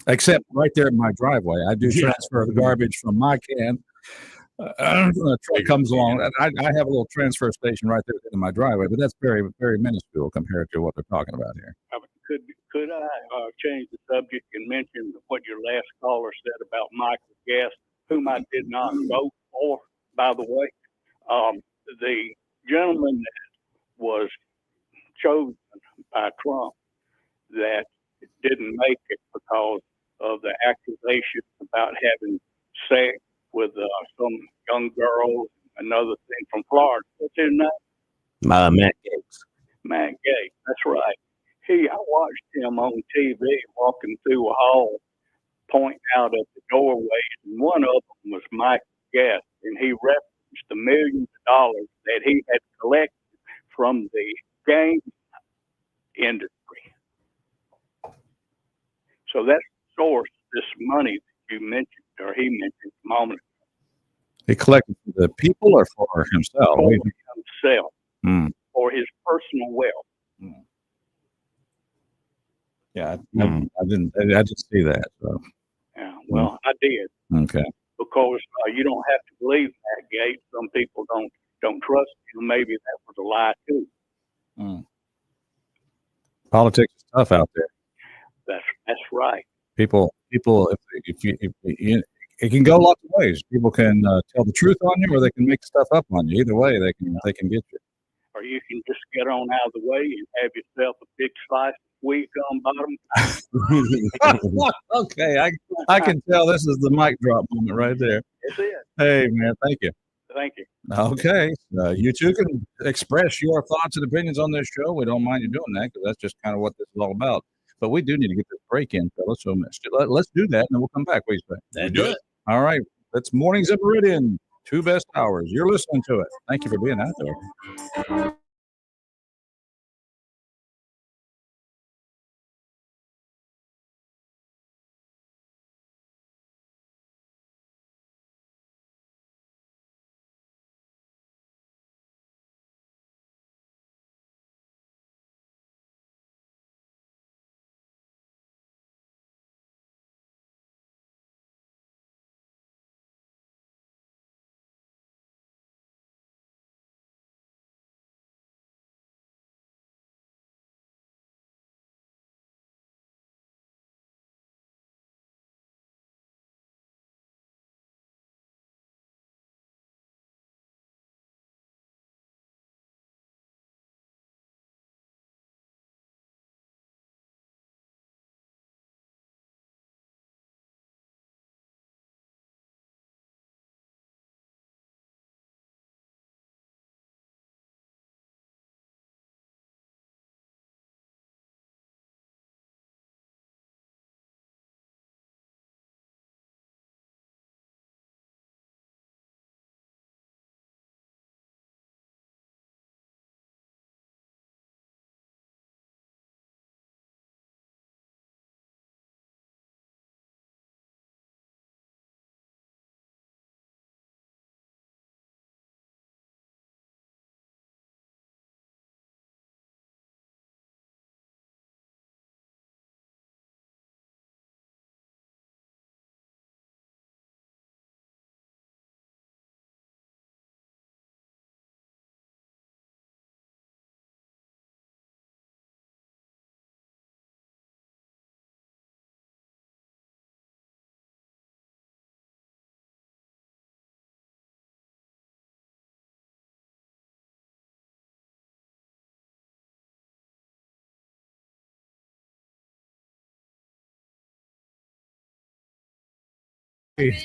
except right there in my driveway. I do transfer the garbage from my can. A truck comes along. I have a little transfer station right there in my driveway, but that's very, very minuscule compared to what they're talking about here. Could I change the subject and mention what your last caller said about Michael Guest, whom I did not vote for, by the way? The gentleman that was chosen by Trump that didn't make it because of the accusation about having sex with some young girl, another thing from Florida. What's his name? Matt Gates. Matt Gates, that's right. I watched him on TV walking through a hall, pointing out at the doorways, and one of them was Mike Guest, and he referenced the millions of dollars that he had collected from the game industry. So that's the source of this money that you mentioned, or he mentioned a moment ago. He collected for the people or for himself? For himself, for his personal wealth. Mm. Yeah, I didn't see that. So. Yeah, well, I did. Okay. Because you don't have to believe that, Gates. Some people don't trust you. Maybe that was a lie too. Mm. Politics is tough out there. That's right. People, if it can go lots of ways. People can tell the truth on you, or they can make stuff up on you. Either way, they can get you. Or you can just get on out of the way and have yourself a big slice of sweet gum bottom. Okay, I can tell this is the mic drop moment right there. That's it. Hey, man, thank you. Thank you. Okay, you two can express your thoughts and opinions on this show. We don't mind you doing that because that's just kind of what this is all about. But we do need to get this break in, fellas. So let's do that, and then we'll come back. What do you say? Let's do it. All right. That's Mornings at Meridian. 2 best hours. You're listening to it. Thank you for being out there.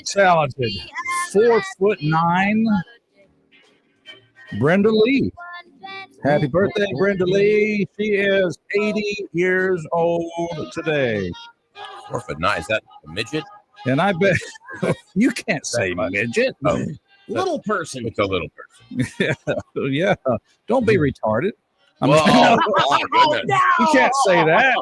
talented 4'9" Brenda Lee. Happy birthday, Brenda Lee. She is 80 years old today. 4'9". Is that a midget? And I bet you can't say midget. Oh, Little person. it's a little person. Yeah. Don't be retarded. Well, my goodness. You can't say that.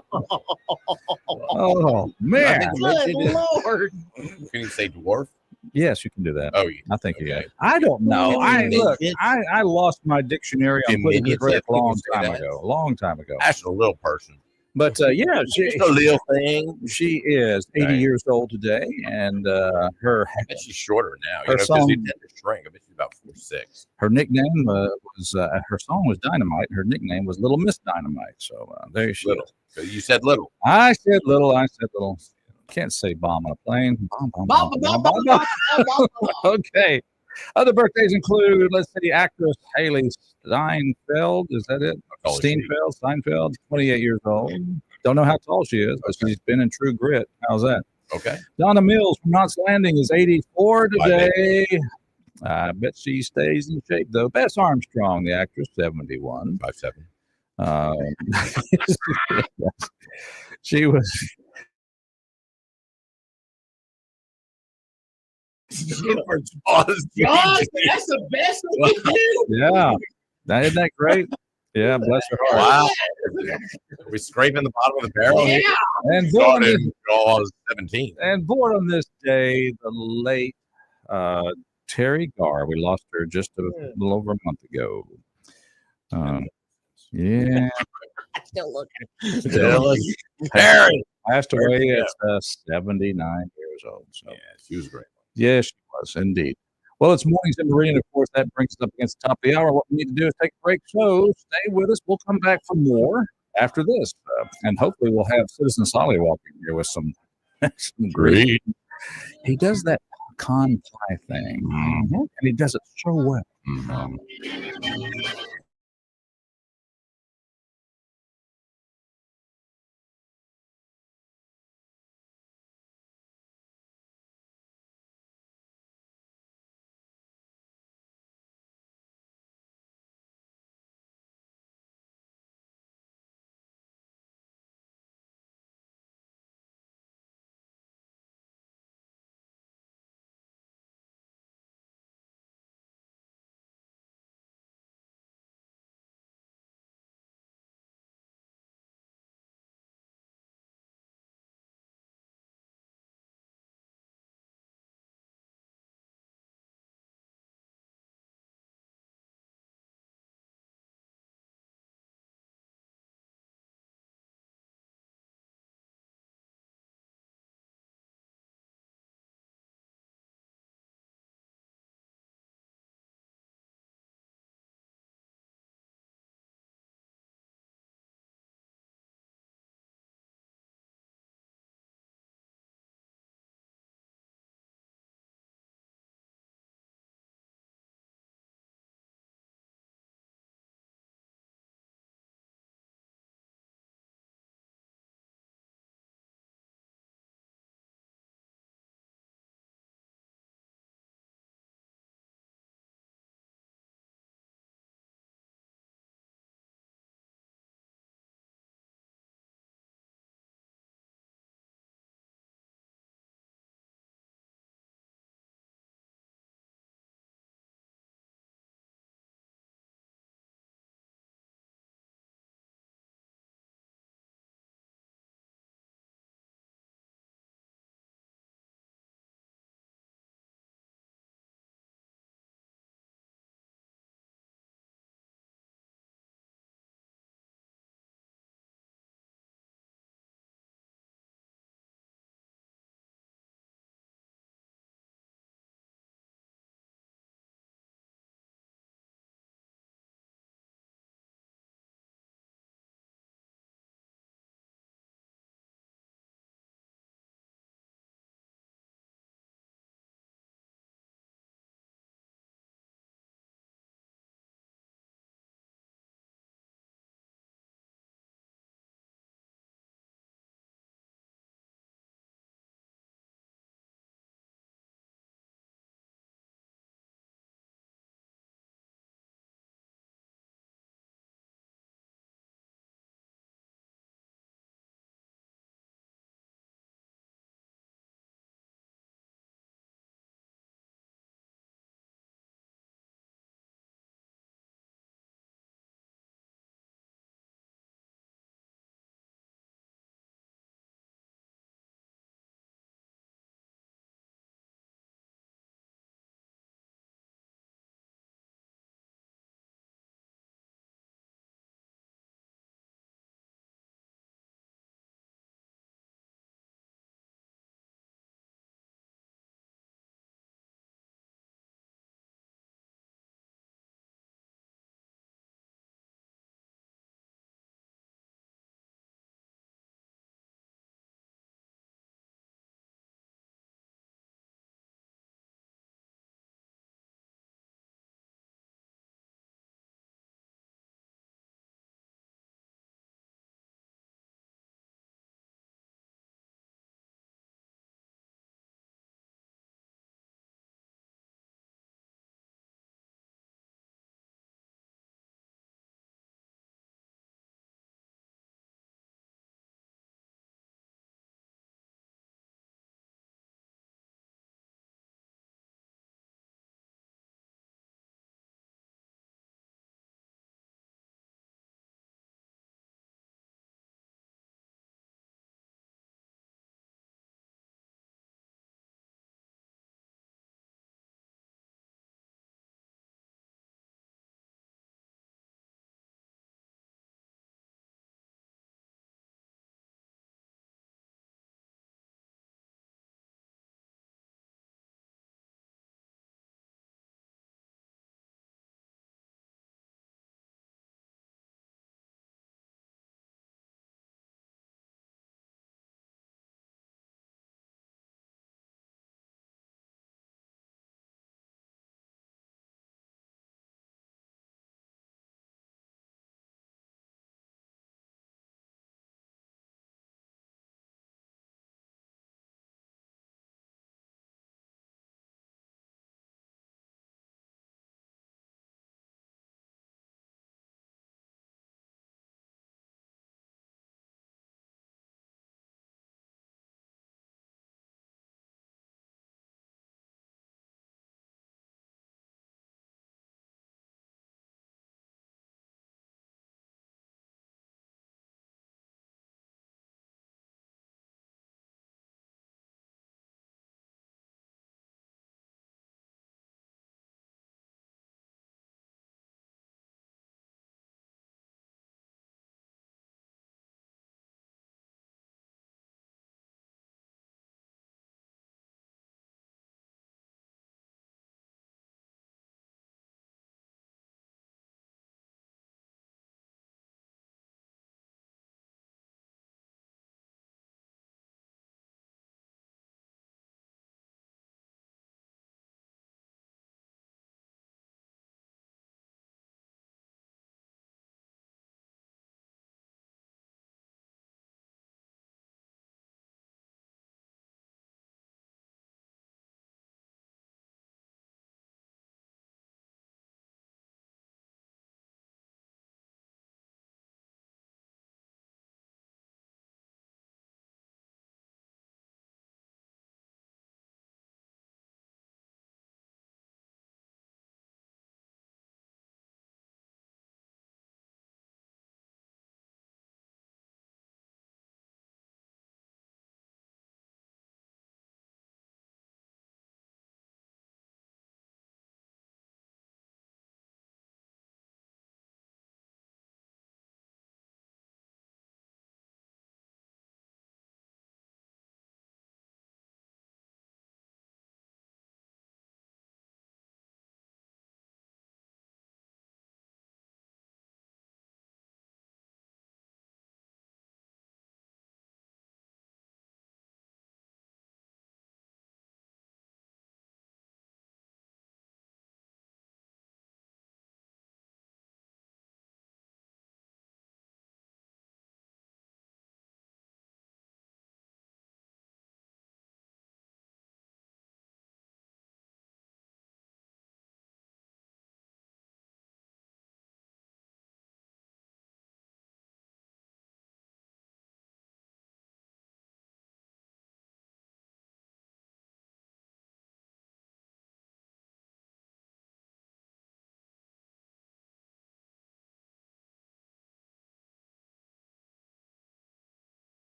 Oh, man. Good Lord. Can you say dwarf? Yes, you can do that. Oh, yeah. I think you Okay. can. I don't know. Midget? I lost my dictionary on putting Midgets, a people long say time that. ago. A long time ago. That's a little person. But yeah, Just a little thing. she is 80 Right. years old today, and her I bet she's shorter now. Her You know, because song- they tend to shrink. I bet she's about 4'6". her nickname was her song was Dynamite. Her nickname was Little Miss Dynamite. So there she Little. is. So you said little. I said little. I said little. Can't say bomb on a plane. Bomb. Okay. Other birthdays include, let's see, actress Haley Steinfeld. Is that it? How tall is she? Steinfeld, 28 years old. Don't know how tall she is, but she's been in True Grit. How's that? Okay. Donna Mills from Knots Landing is 84 I today. I bet she stays in shape, though. Bess Armstrong, the actress, 71. 5'7". She was. Gosh, that's the best we can do. Yeah. Isn't that great? Yeah, bless her heart. Wow. Are we scraping the bottom of the barrel? Yeah. And born, Started on this, when I was 17. and born on this day, the late Terry Garr. We lost her just a little over a month ago. Yeah. Still looking. Terry. Passed away at 79 years old. So. Yeah, she was great. Yeah, she was indeed. Well, it's mornings in Meridian. Of course, that brings us up against the top of the hour. What we need to do is take a break. So stay with us. We'll come back for more after this. And hopefully we'll have Citizen Solly walking here with some great. He does that pecan pie thing. And he does it so well.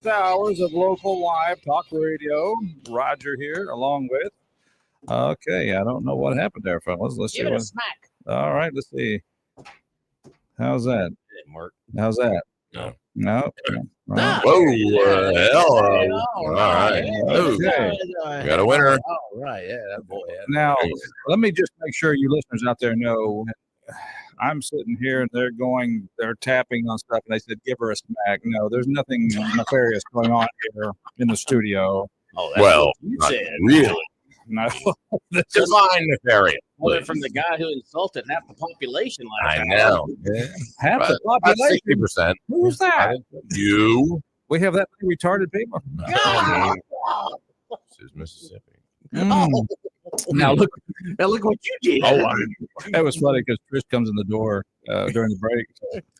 Hours of local live talk radio. Roger here, along with. Okay, I don't know what happened there, fellas. Let's see. Give it a smack. All right, let's see. How's that? Mark. How's that? No. No. Nah. Whoa, hell, all right. Okay. We got a winner. All right. Yeah, that boy. Now, let me just make sure you listeners out there know. I'm sitting here and they're tapping on stuff, and they said, "Give her a smack." No, there's nothing nefarious going on here in the studio. Oh, Well, what you not said. really. No, Divine nefarious. Coming from the guy who insulted half the population last I time. know. half the About population. 60%. Who's that? You. We have that many retarded people. This is Mississippi. Mm. Now look what you did. Oh, That was funny because Trish comes in the door during the break.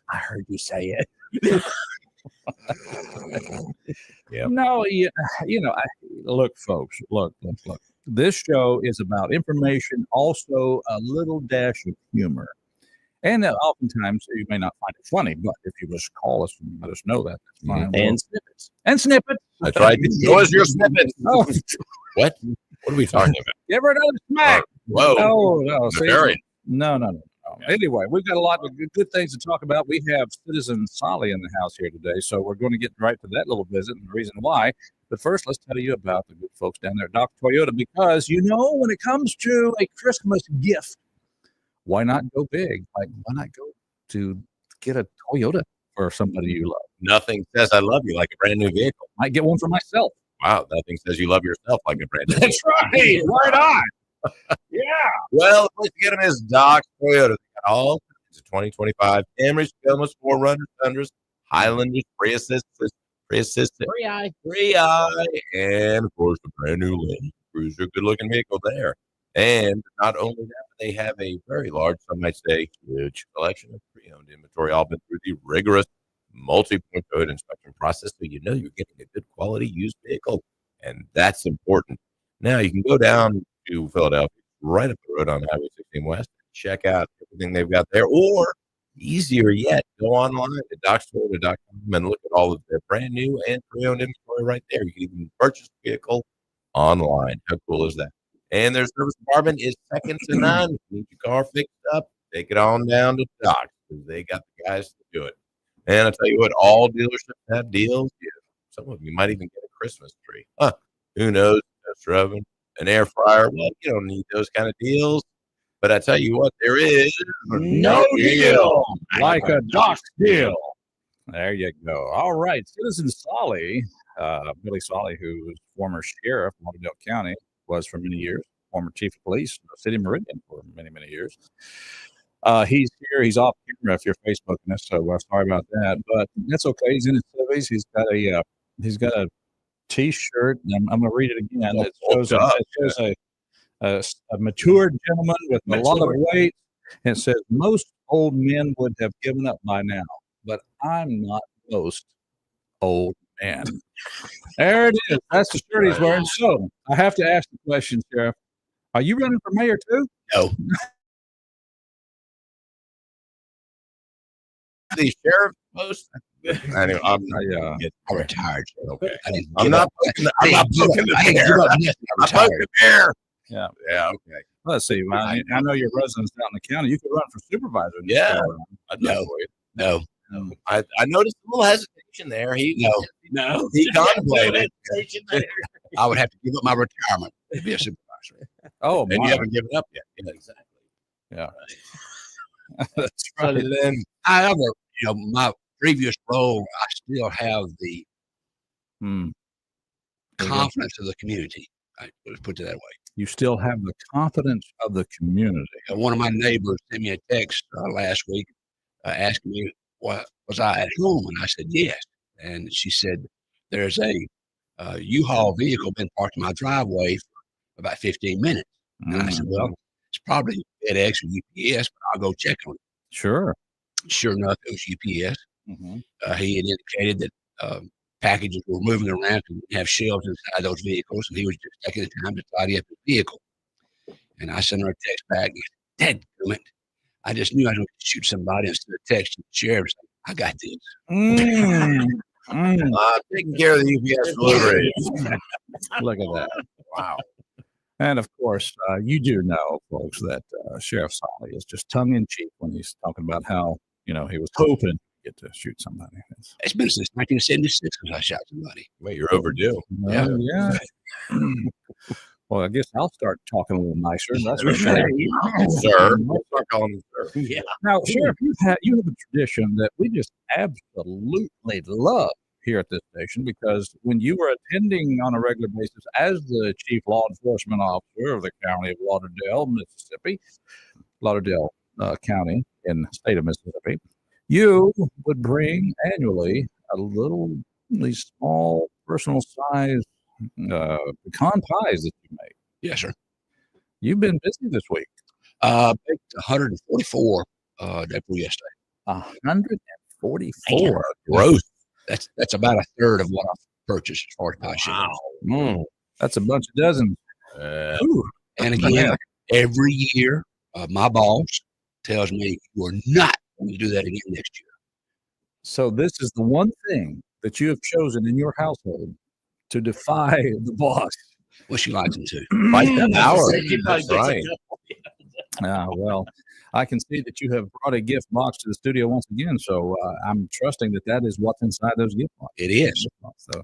I heard you say it. Yep. No, look, folks, look. This show is about information, also a little dash of humor. And oftentimes you may not find it funny, but if you just call us and let us know that, that's fine. And snippets. And snippets. That's right. Show us your snippets. Oh, What? What are we talking about? give her another smack. Whoa. No. See, Nefarious. no. Anyway, we've got a lot of good things to talk about. We have Citizen Solly in the house here today, so we're going to get right to that little visit and the reason why. But first, let's tell you about the good folks down there at Dr. Toyota, because, when it comes to a Christmas gift, why not go big? Like, why not go to get a Toyota for somebody you love? Nothing says I love you like a brand new vehicle. Might get one for myself. Wow. Nothing says you love yourself like a brand new That's vehicle. right. Right on. Yeah. Well, the place to get them is Doc Toyota. They got all kinds of 2025 Camrys, Pilmas, 4Runners, Tundras, Highlanders, Priuses, Free Eye, and of course the brand new Land Cruiser. Good looking vehicle there. And not only that, but they have a very large, some might say, huge collection of pre-owned inventory, all been through the rigorous multi-point code inspection process, so you're getting a good quality used vehicle, and that's important. Now you can go down to Philadelphia, right up the road on Highway 16 West, check out everything they've got there, or easier yet, go online at docstoyota.com and look at all of their brand new and pre-owned inventory right there. You can even purchase the vehicle online. How cool is that? And their service department is second to none. If you need your car fixed up, take it on down to Doc, because they got the guys to do it. And I tell you what, all dealerships have deals. Yeah, some of you might even get a Christmas tree. Who knows? Test oven, an air fryer. Well, you don't need those kind of deals. But I tell you what, there is No deal like a Doc deal. There you go. All right. Citizen Solly, Billy Solly, who was former sheriff of Lauderdale County, was for many years, former chief of police of the city of Meridian for many, many years. He's here. He's off camera if you're Facebooking us, so sorry about that. But that's okay. He's in his 70s. He's got a T-shirt. And I'm going to read it again. It shows a mature gentleman with a lot of weight. And it says, most old men would have given up by now, but I'm not most old man. There it is. That's the shirt he's wearing. So I have to ask the question, Sheriff. Are you running for mayor too? No. the sheriff's post. Anyway, I'm retired. Okay. I'm not poking the bear. Yeah. Yeah. Okay. Let's see. I know your residence out in the county. You could run for supervisor. Yeah. No. I noticed a little hesitation there. He contemplated. I would have to give up my retirement to be a supervisor. Oh, and you haven't given up yet. Yeah, exactly. Yeah. That's right. And then, however, my previous role, I still have the confidence of the community. Let's put it that way. You still have the confidence of the community. One of my neighbors sent me a text last week asking me, was I at home? And I said, yes. And she said, there's a U-Haul vehicle been parked in my driveway for about 15 minutes. And I said, well, it's probably FedEx or UPS, but I'll go check on it. Sure. Sure enough, it was UPS. He had indicated that packages were moving around and have shelves inside those vehicles, and he was just taking the time to tidy up his vehicle. And I sent her a text back. Dadgummit, I just knew I was going to shoot somebody instead of texting the sheriff. I got this. Taking care of the UPS delivery. Look at that. Wow. And of course, you do know, folks, that Sheriff Solly is just tongue in cheek when he's talking about how, he was hoping to get to shoot somebody. It's been since 1976 when I shot somebody. Wait, you're overdue. Yeah. Well, I guess I'll start talking a little nicer. That's for sure. Sir. We'll start calling him sir. Yeah. Now, Sheriff, you have a tradition that we just absolutely love here at this station, because when you were attending on a regular basis as the chief law enforcement officer of the county of Lauderdale, Mississippi, Lauderdale County in the state of Mississippi, you would bring annually these small personal size pecan pies that you make. Yes, sir. You've been busy this week. Baked 144 day before yesterday. 144. Gross. That's about a third of what I've purchased as far as pie shipments. That's a bunch of dozens. And again, every year, my boss tells me you are not going to do that again next year. So this is the one thing that you have chosen in your household to defy the boss. Well, she likes them too. Fight that hour. That's right. Well, I can see that you have brought a gift box to the studio once again. So I'm trusting that is what's inside those gift boxes. It is. So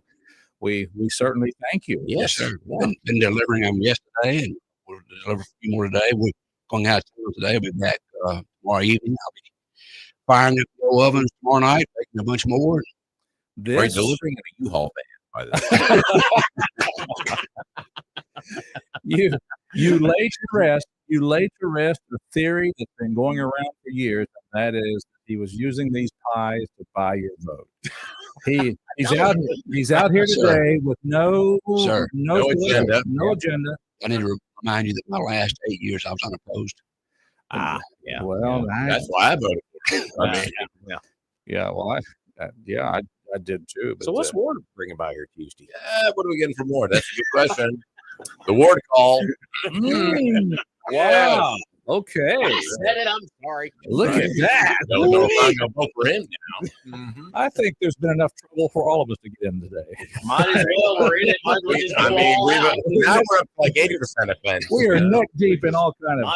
we certainly thank you. Yes, sir. Been delivering them yesterday, and we'll deliver a few more today. We're going out today. I'll be back tomorrow evening. I'll be firing up the ovens tomorrow night, making a bunch more. We're delivering in a U-Haul van, by the way. You lay to rest the theory that's been going around for years, and that is he was using these pies to buy your vote. He's out here today with no agenda. I need to remind you that my last 8 years I was unopposed. Yeah. Well, that's why I voted for it. I did too. But, so what's Ward bringing by here Tuesday? What are we getting from Ward? That's a good question. The Ward call. Wow. Okay. I said it. I'm sorry. Look at that. Don't know if I'm going to vote for him now. I think there's been enough trouble for all of us to get in today. Might as well. We're in it. Might as well just now we're up to like 80% offense. We are neck deep in all kind of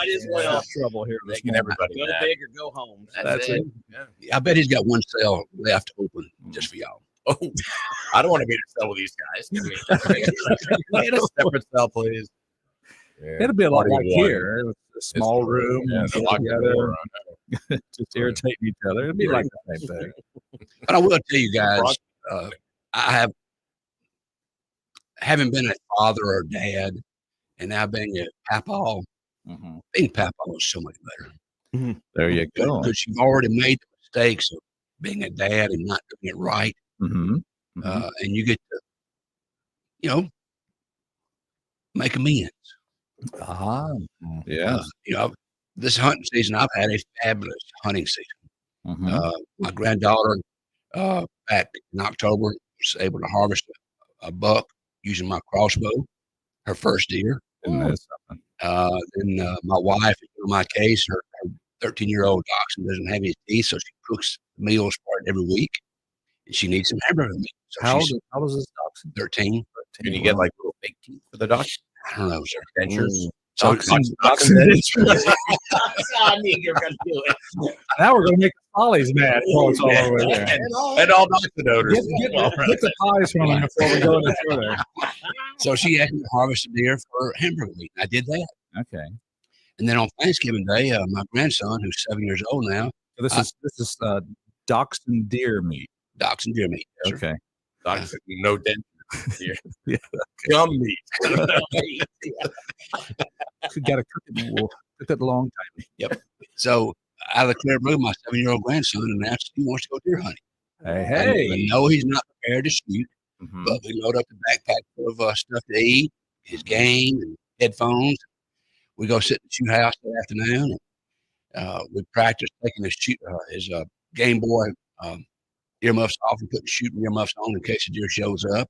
trouble here. Making everybody go big or go home. That's it. Yeah. I bet he's got one cell left open just for y'all. Oh, I don't want to be in a cell with these guys. Get a separate cell, please. Yeah. It'll be a lot like here. It's a small room. Yeah, together, just irritating each other. It'll be like the same thing. But I will tell you guys, I haven't been a father or dad, and now being a papa, being papa is so much better. There you go. Because you've already made the mistakes of being a dad and not doing it right. And you get to, make amends. Yeah. This hunting season, I've had a fabulous hunting season. My granddaughter, back in October, was able to harvest a buck using my crossbow, her first deer. Then my wife, in my case, her 13-year-old dachshund doesn't have any teeth, so she cooks meals for it every week. And she needs some hamburger meat. So how old is this dachshund? 13. Can you get like little fake teeth for the dachshund? I don't know, sir. Dentures. Dachshund. I knew you were going to do it. Now we're going to make the Follies mad. Folks all over there. And all dachshund odors. Get the pies from them before we go into further. So she asked me to harvest a deer for hamburger meat. I did that. Okay. And then on Thanksgiving Day, my grandson, who's 7 years old now. This is dachshund deer meat. Dachshund deer meat. Yes, okay. Dachshund, no dentures. Yeah. Gum meat. Got to cook it. We'll cook it a long time. Yep. So out of the clear blue, my 7-year-old grandson announced he wants to go deer hunting. Hey. I know he's not prepared to shoot, but we load up the backpack full of stuff to eat, his game and headphones. We go sit in the shoot house that afternoon. And, we practice taking his Game Boy earmuffs off and putting shooting earmuffs on in case a deer shows up.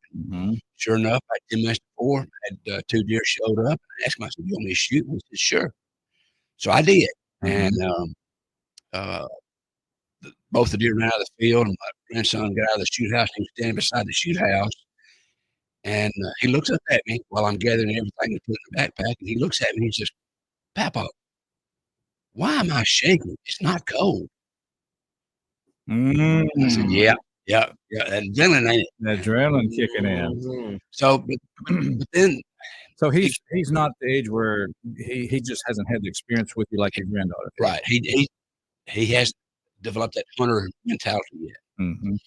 Sure enough, about 10 minutes before, had 2 deer showed up. I asked him, I said, "You want me to shoot?" And he said, "Sure." So I did. And both the deer ran out of the field, and my grandson got out of the shoot house. He was standing beside the shoot house. And he looks up at me while I'm gathering everything to put in the backpack. And he looks at me and he says, Papa, why am I shaking? It's not cold. I said, yeah. Adrenaline, ain't it? Adrenaline kicking in. So, but then. So he's not the age where he just hasn't had the experience with you like your granddaughter. Right. He has developed that hunter mentality yet. Mm-hmm.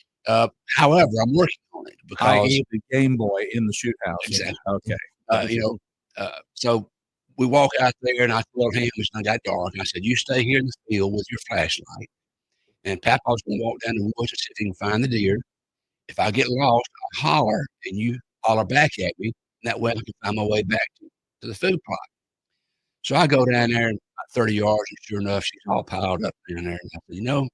However, I'm working on it because the Game Boy in the shoot house. Exactly. Okay. So we walk out there, and I told him it's not got dark. I said, "You stay here in the field with your flashlight, and Papa's going to walk down the woods and see if he can find the deer. If I get lost, I'll holler, and you holler back at me. And that way, I can find my way back to the food plot." So I go down there, and about 30 yards, and sure enough, she's all piled up down there. And I said,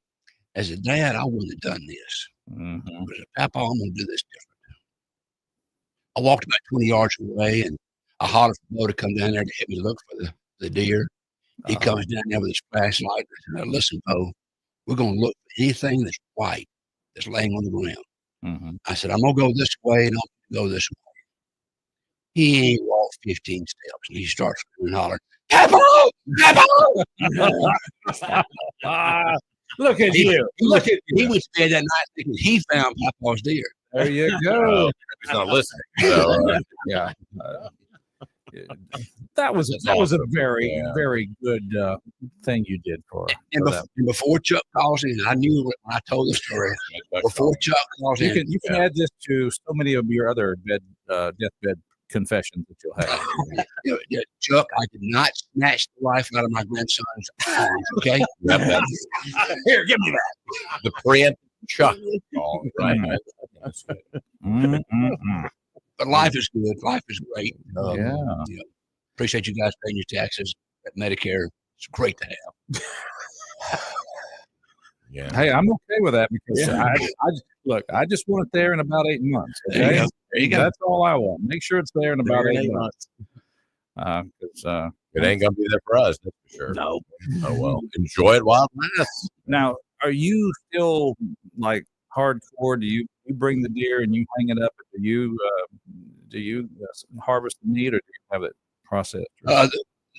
as a dad, I wouldn't have done this. Mm-hmm. But as a Papa, I'm going to do this different. I walked about 20 yards away, and I hollered for Bo to come down there to help me look for the deer. He comes down there with his flashlight. I said, "Listen, Bo, we're going to look for anything that's white that's laying on the ground." Mm-hmm. I said, "I'm going to go this way, and I'm going to go this way." He ain't walked 15 steps, and he starts screaming and hollering, "Papa! Papa!" Look at you. Look at you. He went to bed that night thinking he found Papa's deer. There you go. He's not listening. So, Yeah. That was a very, very good thing you did for And before Chuck calls in, I knew when I told the story. Before Chuck calls in, you can add this to so many of your other deathbed confessions that you'll have. Chuck, I did not snatch the life out of my grandson's eyes. Okay, here, give me that. The preemptive Chuck. All right. But life is good. Life is great. Yeah. Appreciate you guys paying your taxes at Medicare. It's great to have. Yeah. Hey, I'm okay with that because I just want it there in about 8 months. Okay, there you go. That's all I want. Make sure it's there in about 8 months. Because It ain't gonna be there for us, that's for sure. No. Oh well. Enjoy it while it lasts. now, are you still like hardcore? Do you bring the deer and you hang it up? Do you harvest the meat, or do you have it processed? I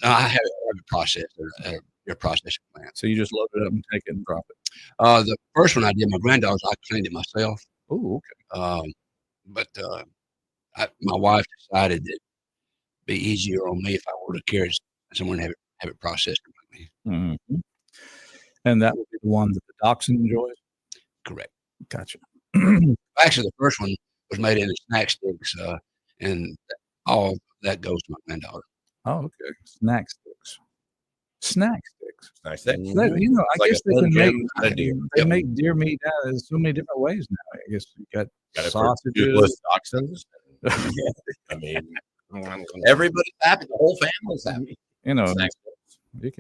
have a processor, your processing plant. So you just load it up and take it and drop it. The first one I did, my granddaughter's, I cleaned it myself. Oh, okay. But my wife decided that it'd be easier on me if I were to carry it somewhere and have it processed completely. Mm-hmm. And that would be the one that the dachshund enjoys? Correct. Gotcha. Actually, the first one was made into snack sticks, and all that goes to my granddaughter. Oh, okay. Snack sticks. Snack sticks. Nice. I guess they can make deer meat out in so many different ways now. I guess you got sausages. Dachshunds. I mean, everybody's happy. The whole family's happy. You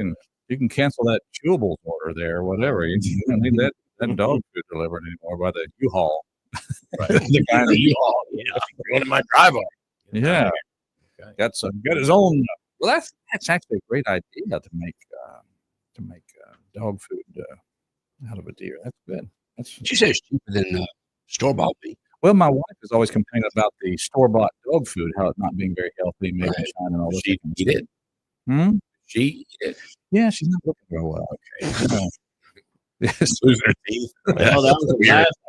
can cancel that chewables order there or whatever. You don't need that dog food delivered anymore by the U-Haul. Right. The kind of U-Haul. Yeah. Going to my driveway. Yeah. Okay. Got his own. Well, that's actually a great idea to make dog food out of a deer. That's good. She says it's cheaper than store-bought meat. Well, my wife is always complaining about the store-bought dog food, how it's not being very healthy, maybe Right. shine and all this. She eat it. Hmm? She eat it. Yeah, she's not looking real well. Okay. Yes. Losing her teeth. Well, that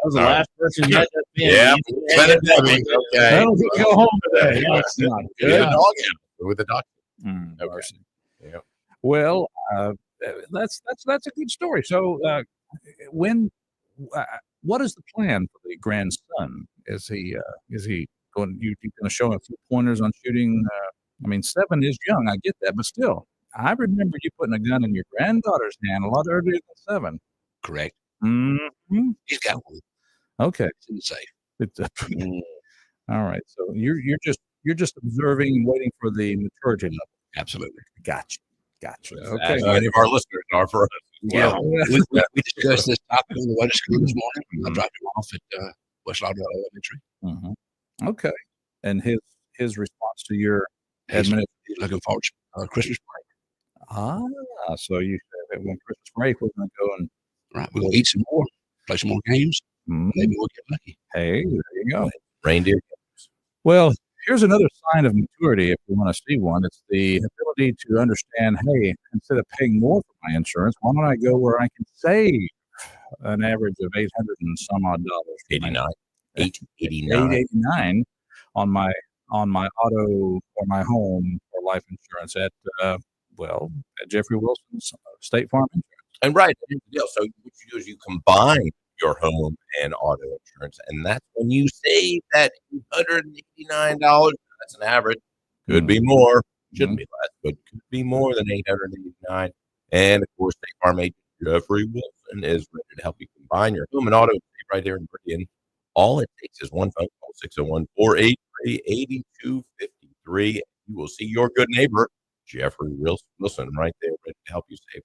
was the last person you had that Yeah. Okay. That'll go home today. That's not With good. the dog. With the dog. Okay. Mercy. Yeah. Well, that's a good story. So, what is the plan for the grandson? Is he going? You going to show him a few pointers on shooting? 7 is young. I get that, but still, I remember you putting a gun in your granddaughter's hand a lot earlier than 7. Correct. Mm-hmm. He's got one. Okay. It's in the safe. All right. So you're just observing and waiting for the maturity level. Absolutely. Gotcha. Okay. As many of our listeners are for us. Yeah. We discussed this topic on the way to school this morning. I dropped him off at West Lauderdale Elementary. Mm-hmm. Okay. And his response to your He's admonition. looking forward to Christmas break. So you said that when Christmas break we're going to go and Right. We'll eat some more, play some more games. Maybe we'll get lucky. Hey, there you go. Reindeer. Well, here's another sign of maturity if you want to see one. It's the ability to understand, hey, instead of paying more for my insurance, why don't I go where I can save an average of 800 and some odd dollars? 89. 889. 889 on my auto or my home or life insurance at Jeffrey Wilson's State Farm Insurance. And right, here's the deal. So what you do is you combine your home and auto insurance, and that's when you save that $889. That's an average. Could be more. Shouldn't be less, but could be more than $889. And of course, State Farm agent Jeffrey Wilson is ready to help you combine your home and auto right there in Meridian. All it takes is one phone call, 601-483-8253. You will see your good neighbor, Jeffrey Wilson, right there, ready to help you save.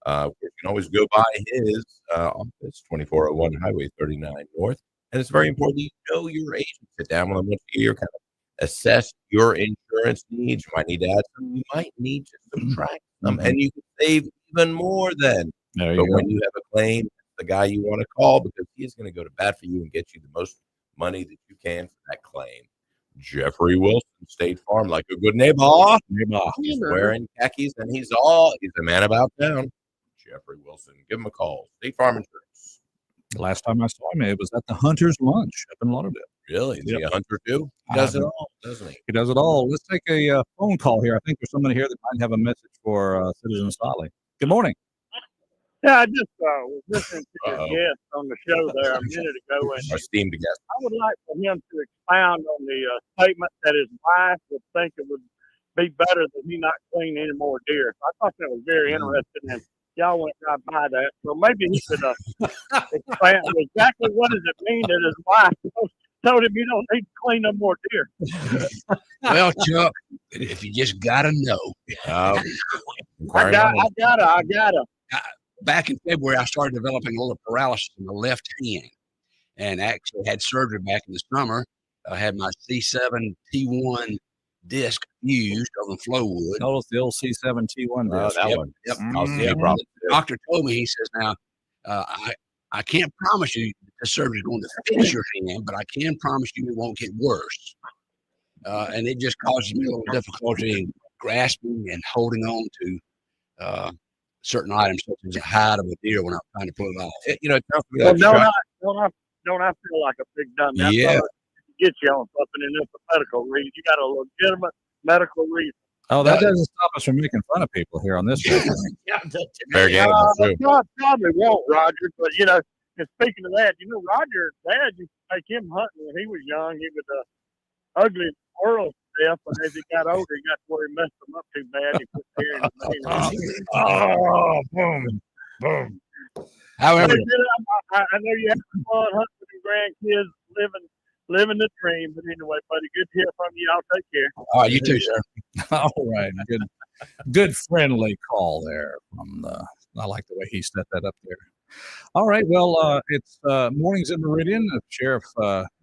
You can always go by his office, 2401 Highway 39 North. And it's very important that you know your agent. Sit down with them once a year, kind of assess your insurance needs. You might need to add some. You might need to subtract some. And you can save even more then. But when you have a claim, the guy you want to call because he is going to go to bat for you and get you the most money that you can for that claim. Jeffrey Wilson, State Farm, like a good neighbor. He's wearing khakis and he's a man about town. Jeffrey Wilson, give him a call. State Farm Insurance. Last time I saw him, it was at the Hunter's Lunch up in Lauderdale. Really? Is he a hunter too? He does it all, doesn't he? He does it all. Let's take a phone call here. I think there's somebody here that might have a message for Citizen Solly. Good morning. Yeah, I just was listening to your guest on the show there a minute ago, and our esteemed guest. I would like for him to expound on the statement that his wife would think it would be better that he not clean any more deer. I thought that was very interesting, and y'all went right by that. So maybe he could expound exactly what does it mean that his wife told him you don't need to clean no more deer. Well, Chuck, if you just gotta know, I gotta. Back in February, I started developing a little paralysis in the left hand, and actually had surgery back in the summer. I had my C7 T1 disc fused on the Flowwood. Oh, it's the old C7 T1 disc. That one. Yep. The doctor told me, he says, now, I can't promise you the surgery is going to fix your hand, but I can promise you it won't get worse. And it just causes me a little difficulty in grasping and holding on to certain items, such as the hide of a deer when I'm trying to pull it off. It sounds to me Well, like don't I feel like a big dummy? Yeah. Get you on something, and it's a medical reason. You got a legitimate medical reason. Oh, that doesn't stop us from making fun of people here on this show. fair game. Probably won't, Roger. But and speaking of that, Roger's dad used to take him hunting when he was young. He was ugly squirrel stuff, but as he got older, he got to where he messed them up too bad. He put deer in the Boom. However, I know you have fun hunting with your grandkids, living the dream. But anyway, buddy, good to hear from you. I'll take care. all right, you too, sir. All right. Good friendly call there from I like the way he set that up there. All right. Well, it's mornings in Meridian. The sheriff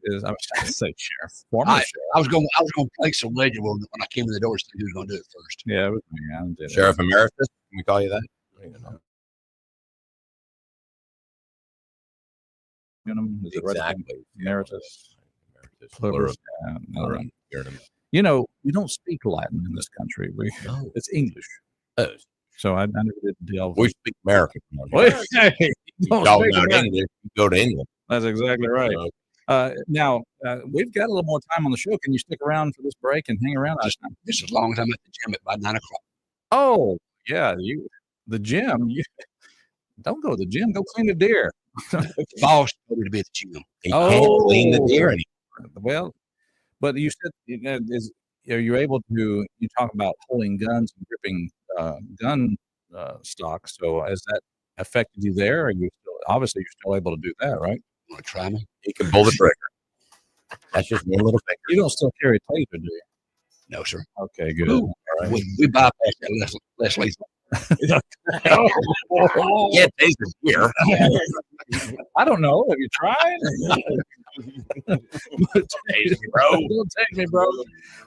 is, I was trying to say sheriff. I was going to place a wager when I came in the door to see who was going to do it first. Yeah, it was me. Sheriff Emeritus. Can we call you that? Is it Exactly. Right? Emeritus. Plural. We don't speak Latin in this country. It's English. So I never did delve. We speak American. Y'all know English. You go to England. That's exactly right. Now, we've got a little more time on the show. Can you stick around for this break and hang around? Just as long as I'm at the gym at about 9 o'clock. Oh, yeah. The gym. Don't go to the gym. Go clean the deer. Boss told me to be at the gym. He can't clean the deer anymore. Well, but you said, are you able to, you talk about holding guns and gripping gun stock. So has that affected you there? Are you obviously you're still able to do that, right? You want to try me? He can pull the trigger. That's just one little finger. You don't still carry taser, do you? No, sir. Okay, good. All right. We bypassed that less lethal. Yeah, taser here. I don't know. Have you tried? Take me, bro. Don't take me, bro.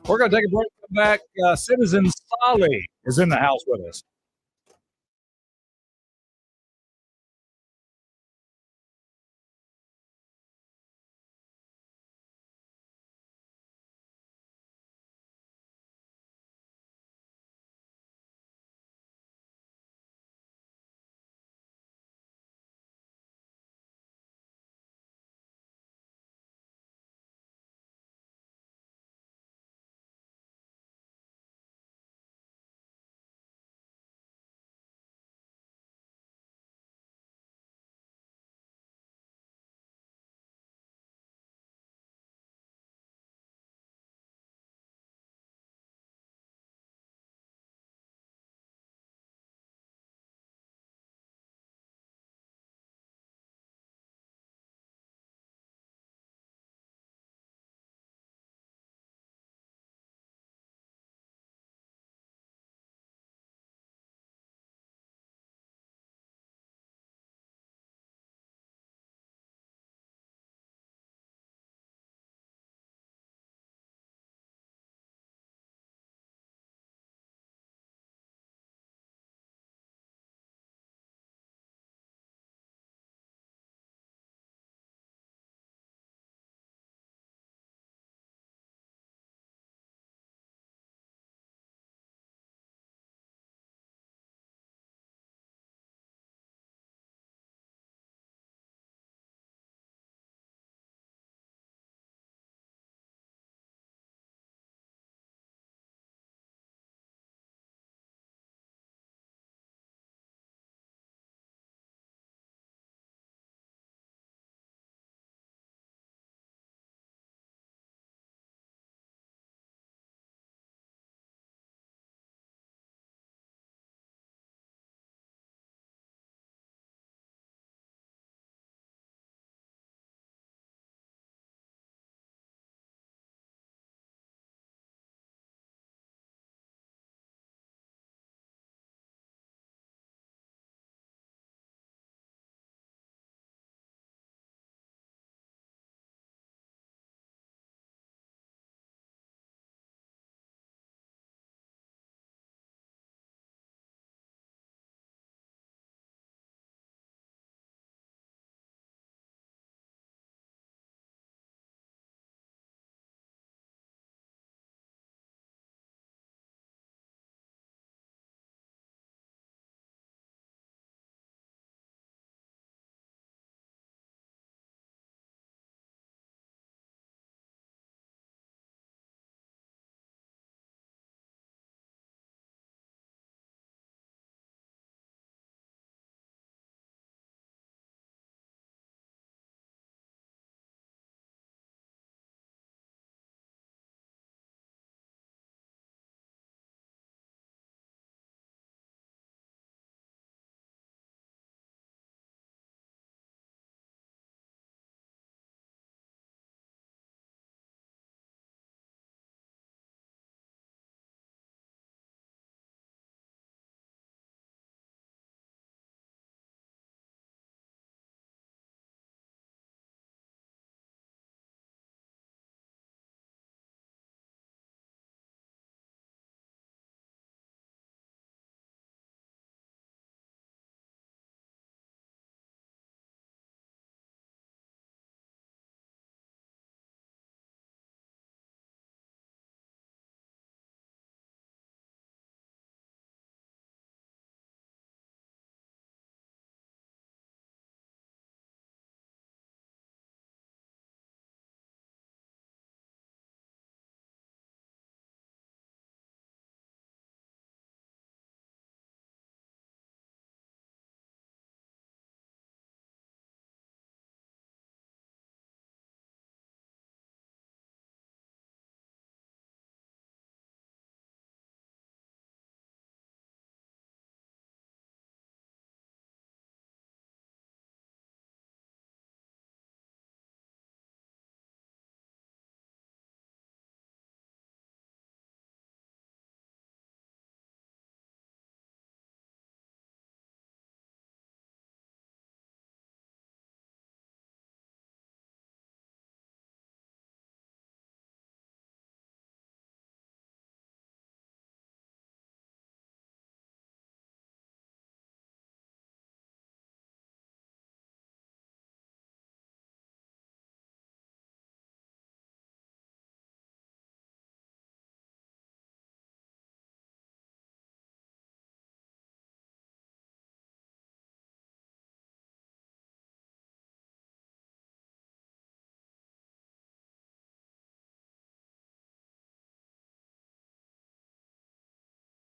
We're going to take a break. Come back. Citizen Solly is in the house with us.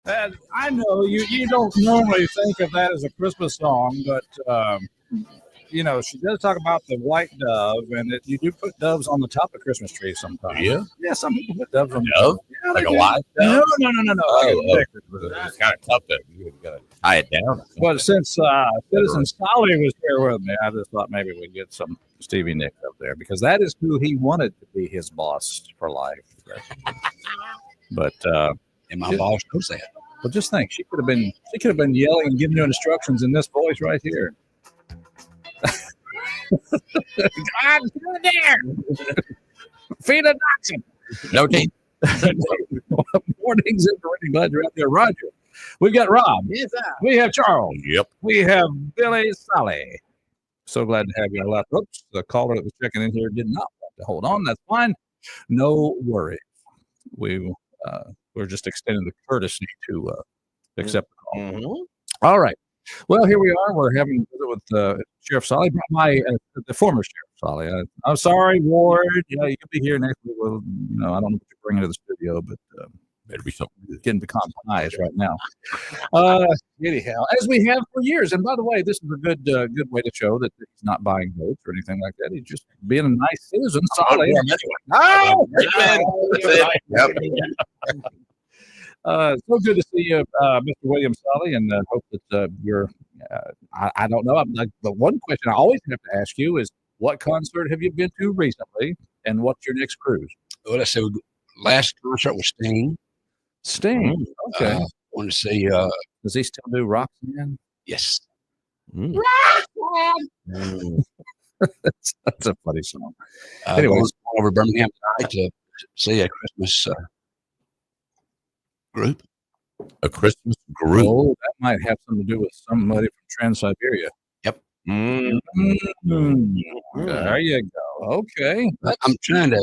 I know you don't normally think of that as a Christmas song, but you know, she does talk about the white dove, and you do put doves on the top of Christmas trees sometimes. Yeah, some people put doves on dove, yeah, like a do. live No. Oh, it's kind of tough to you gotta tie it down. But since Citizen Solly was here with me, I just thought maybe we'd get some Stevie Nicks up there because that is who he wanted to be his boss for life. But and my boss knows that. Well, just think, she could have been yelling and giving you instructions in this voice right here. God, get there! Feed a dachshund. No team. Mornings and glad you're out there, Roger. We've got Rob. Yes, sir. We have Charles. Yep. We have Billy Solly. So glad to have you on left. Oops, the caller that was checking in here did not want to hold on. That's fine. No worries. We're just extending the courtesy to accept the call. Mm-hmm. All right. Well, here we are. We're having a visit with Sheriff Solly, the former Sheriff Solly. I'm sorry, Ward. Yeah, you could be here next week. Well, I don't know what you're bringing to the studio, but Better be something. getting pecan pies right now. Anyhow, as we have for years. And by the way, this is a good way to show that he's not buying votes or anything like that. He's just being a nice citizen. Solly. Oh! So good to see you, Mr. William Solly, and hope that you're. I don't know. The one question I always have to ask you is, what concert have you been to recently, and what's your next cruise? Well, let's say last concert was Sting. Sting. Okay. Want to see? Does he still do Roxanne? Yes. That's a funny song. Anyways, going over Birmingham tonight to see a Christmas group. A Christmas group. Oh, that might have something to do with somebody from Trans-Siberia. Yep. There you go. Okay. I'm trying to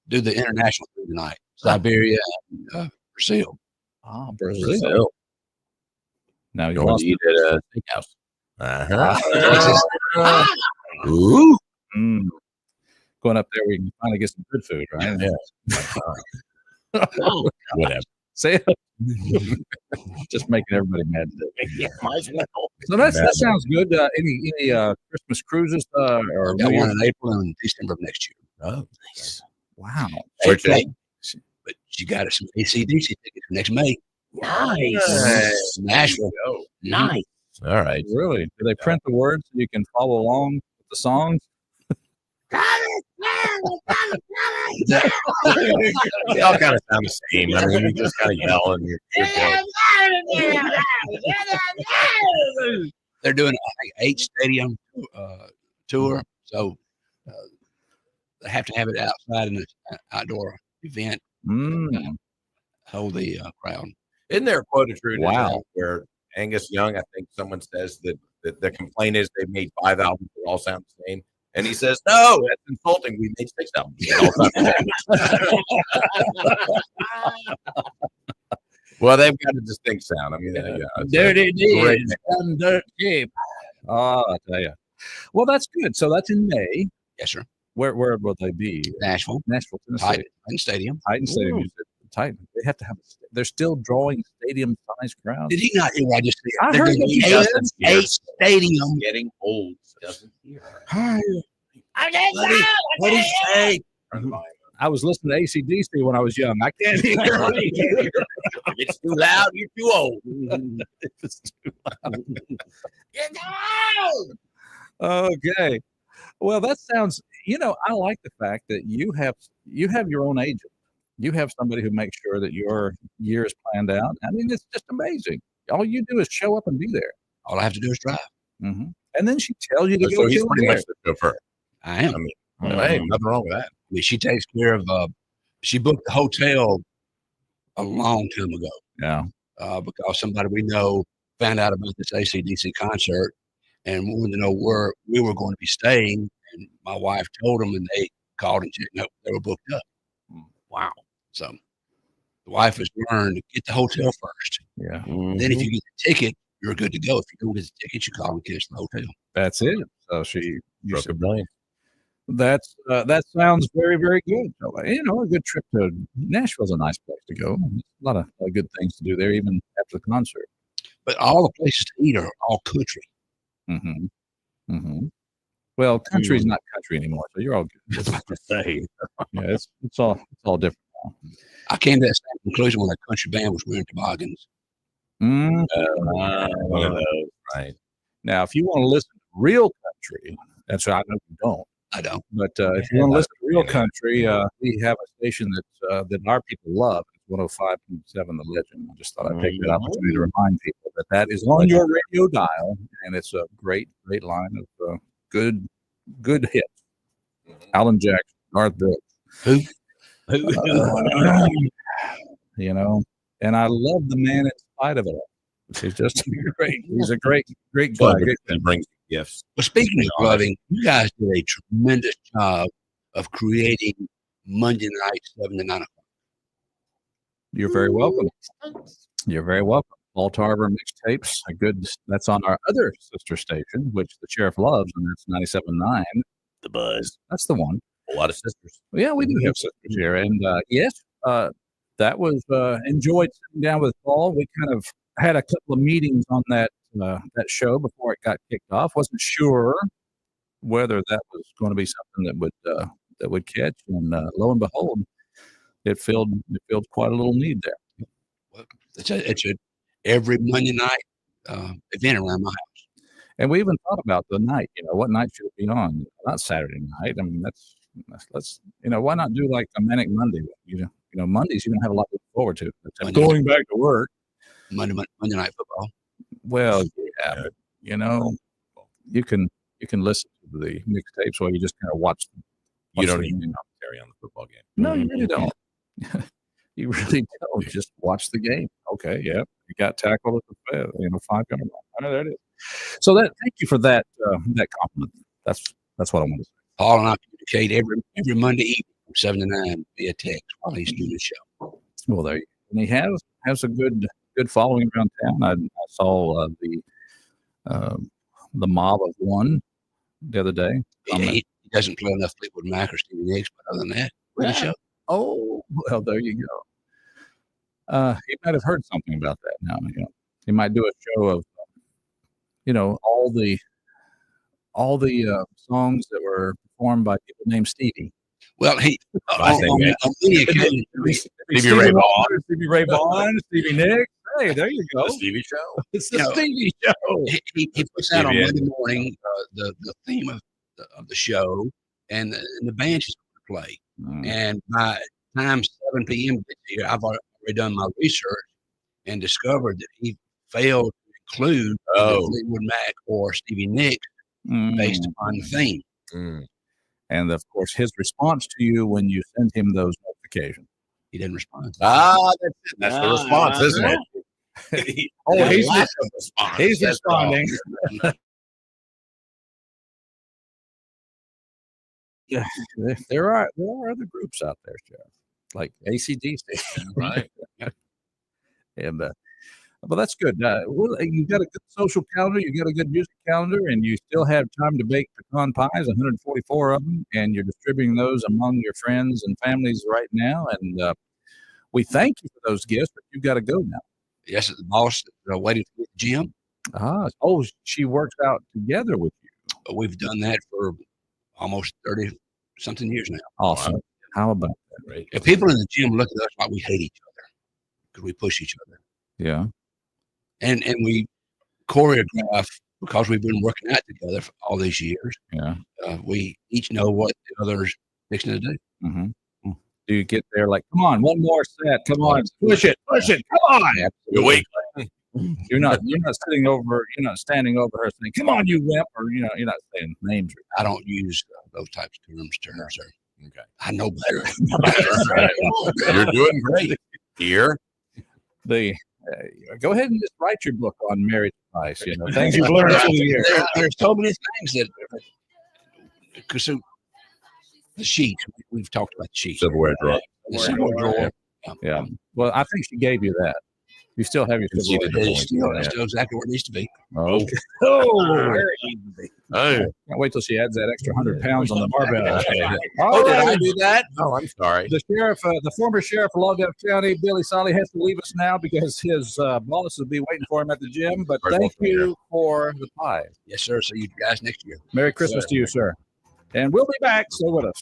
do the international thing tonight. Siberia and Brazil. Ah, Brazil. Now you Going lost to eat at a steakhouse. Uh-huh. Ooh. Going up there, we can finally get some good food, right? Yeah. Whatever. Say it. Just making everybody mad today. Yeah, might as well. So that sounds good. Any Christmas cruises or Got one in April and December of next year. Oh, nice. Wow. But you got some ACDC tickets for next May. Nice. Nashville. Nice. All right. Really? Do they print the words so you can follow along with the songs? They all kind of sound the same. I mean, you just kind of yell and you're They're doing, I think, 8 stadium tour. So they have to have it outside in an outdoor event. Hold the crowd. Isn't there a quote of truth? Wow. Where Angus Young, I think someone says that the complaint is they've made 5 albums that all sound the same. And he says, no, that's insulting. We made 6 albums. That all sound the same. Well, they've got a distinct sound. I mean, Dirty Deeds and Dirt Cheap. Oh, I tell you. Well, that's good. So that's in May. Yes, sir. Where will they be? Nashville, Tennessee. Titan Stadium. Titan Stadium. You said Titan. They have to have. They're still drawing stadium-sized crowds. Did he not hear what I just said? I heard what you said. 8 stadium. getting old. Doesn't hear. What did he say? I was listening to AC/DC when I was young. I can't hear. If it's too loud, you're too old. It's too loud. Okay. Well, that sounds. I like the fact that you have your own agent. You have somebody who makes sure that your year is planned out. I mean, it's just amazing. All you do is show up and be there. All I have to do is drive. Mm-hmm. And then she tells you to So go. he's pretty much the chauffeur. I am. I mean, hey, nothing wrong with that. I mean, she takes care of. She booked the hotel a long time ago. Yeah. Because somebody we know found out about this AC/DC concert and wanted to know where we were going to be staying. And my wife told them, and they called and checked. No, they were booked up. Wow. So the wife has learned to get the hotel first. Yeah. Then if you get the ticket, you're good to go. If you don't get the ticket, you call and cancel the hotel. That's it. So she Broke a brain. That sounds very, very good. You know, a good trip to Nashville's a nice place to go. A lot of good things to do there, even after the concert. But all the places to eat are all country. Mm-hmm. Mm-hmm. Well, country's not country anymore, so you're all good. I was about to say. Yeah, it's all different now. I came to that same conclusion when a country band was wearing toboggans. Mm. One of those, right? Now, if you want to listen to real country, that's right. I know you don't. I don't. But if you want to listen to real country, we have a station that our people love. It's 105.7 The Legend. I just thought I'd take that opportunity to remind people that is on your radio dial, and it's a great line of good hits. Alan Jackson, Garth Brooks. Who? You know, and I love the man in spite of it all. He's just great. He's a great guy. That brings gifts. Well, speaking of loving, you guys did a tremendous job of creating Monday night 7 to 9 o'clock. You're very welcome. You're very welcome. WALT mixtapes. That's on our other sister station, which the sheriff loves, and that's 97.9. The Buzz. That's the one. A lot of sisters. Yeah, we do have sisters here, and yes, that was enjoyed sitting down with Paul. We kind of had a couple of meetings on that show before it got kicked off. Wasn't sure whether that was going to be something that would catch, and lo and behold, it filled quite a little need there. Well, it's a every Monday night event around my house. And we even thought about the night. You know, what night should it be on? Not Saturday night. I mean, let's why not do like a Manic Monday? You know, Mondays you don't have a lot to look forward to. Going back to work. Monday night football. Well, yeah, but you know, you can listen to the mixtapes while you just kind of watch them. You don't even commentary on the football game. No, you really don't. You really don't. Just watch the game. Okay, yeah, you got tackled at the 5-yard line. Oh, there it is. So thank you for that compliment. That's what I want to say. Paul and I communicate every Monday evening from 7 to 9 via text while he's doing the show. Well, there you go. And he has a good following around town. I saw the Mob of One the other day. He doesn't play enough Fleetwood Mac or Stevie Nicks, but other than that, the show. Oh, well, there you go. He might have heard something about that now. You know, he might do a show of, all the songs that were performed by people named Stevie. Well, Stevie Ray Vaughan, Stevie Nicks. Hey, there you go. The Stevie Show. It's the Stevie Show. He puts out on Monday morning the theme of the show, and the band is going to play. And by the time 7 p.m. gets here, I've already done my research and discovered that he failed to include Fleetwood Mac or Stevie Nicks based upon the theme. And of course, his response to you when you send him those notifications. He didn't respond. That's it. That's the response, isn't it? He's responding. Yeah, there are other groups out there, Sheriff, like AC/DC, right? And well, that's good. You got a good social calendar, you got a good music calendar, and you still have time to bake pecan pies, 144 of them, and you're distributing those among your friends and families right now. And we thank you for those gifts, but you've got to go now. Yes, the boss waiting for the gym. She works out together with you. We've done that for almost 30-something years now. Awesome. Wow. How about that? Right. If people in the gym look at us like we hate each other because we push each other. Yeah. And we choreograph because we've been working out together for all these years. Yeah. We each know what the other's fixing to do. Mm-hmm. Do you get there like, come on, one more set, come on, push it, come on. You're weak. You're not standing over her saying, come on, you wimp, or you're not saying names. I don't use those types of terms to her, sir. Okay. I know better. You're doing great here. Go ahead and just write your book on marriage advice. Things you've learned through the years. There's so many things that because the sheets. We've talked about the sheets. Silverware drawer. The silverware drawer. Yeah. Well, I think she gave you that. You still have your See the civil It's still, that's still exactly where it needs to be. Okay. Can't wait till she adds that extra 100 pounds on the barbell. Oh, did I do that? Oh, I'm sorry. The sheriff, the former sheriff of Lawndale County, Billy Solly, has to leave us now because his boss will be waiting for him at the gym. But thank you for the pie. Yes, sir. See you guys next year. Merry Christmas to you, sir. And we'll be back. Stay with us.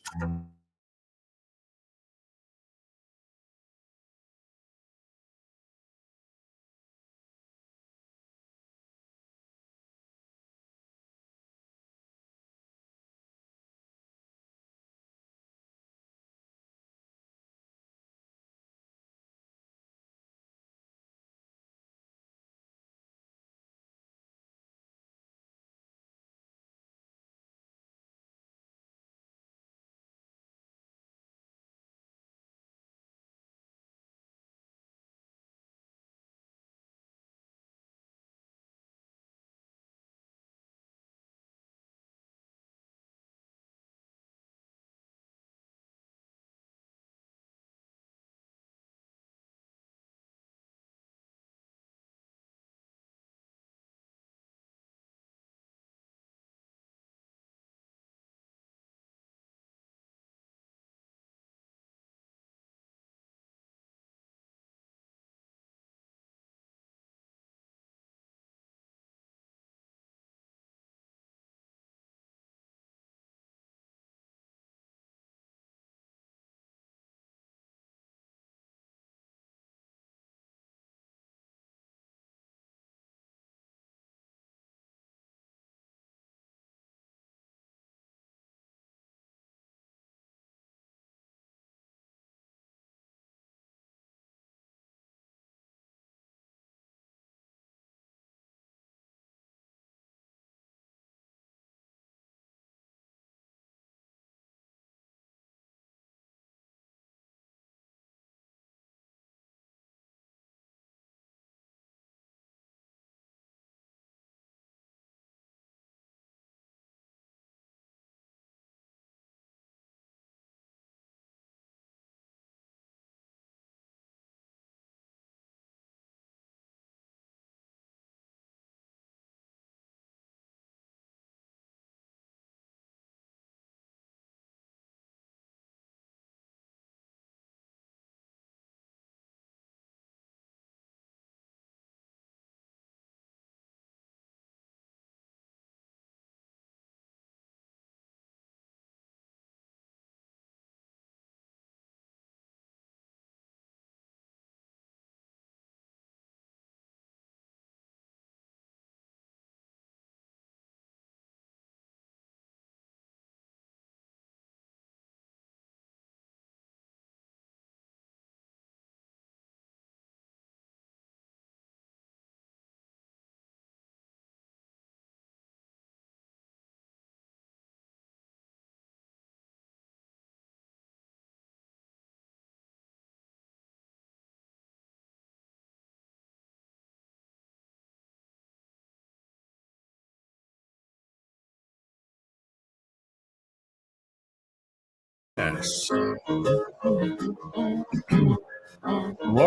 Yes. Where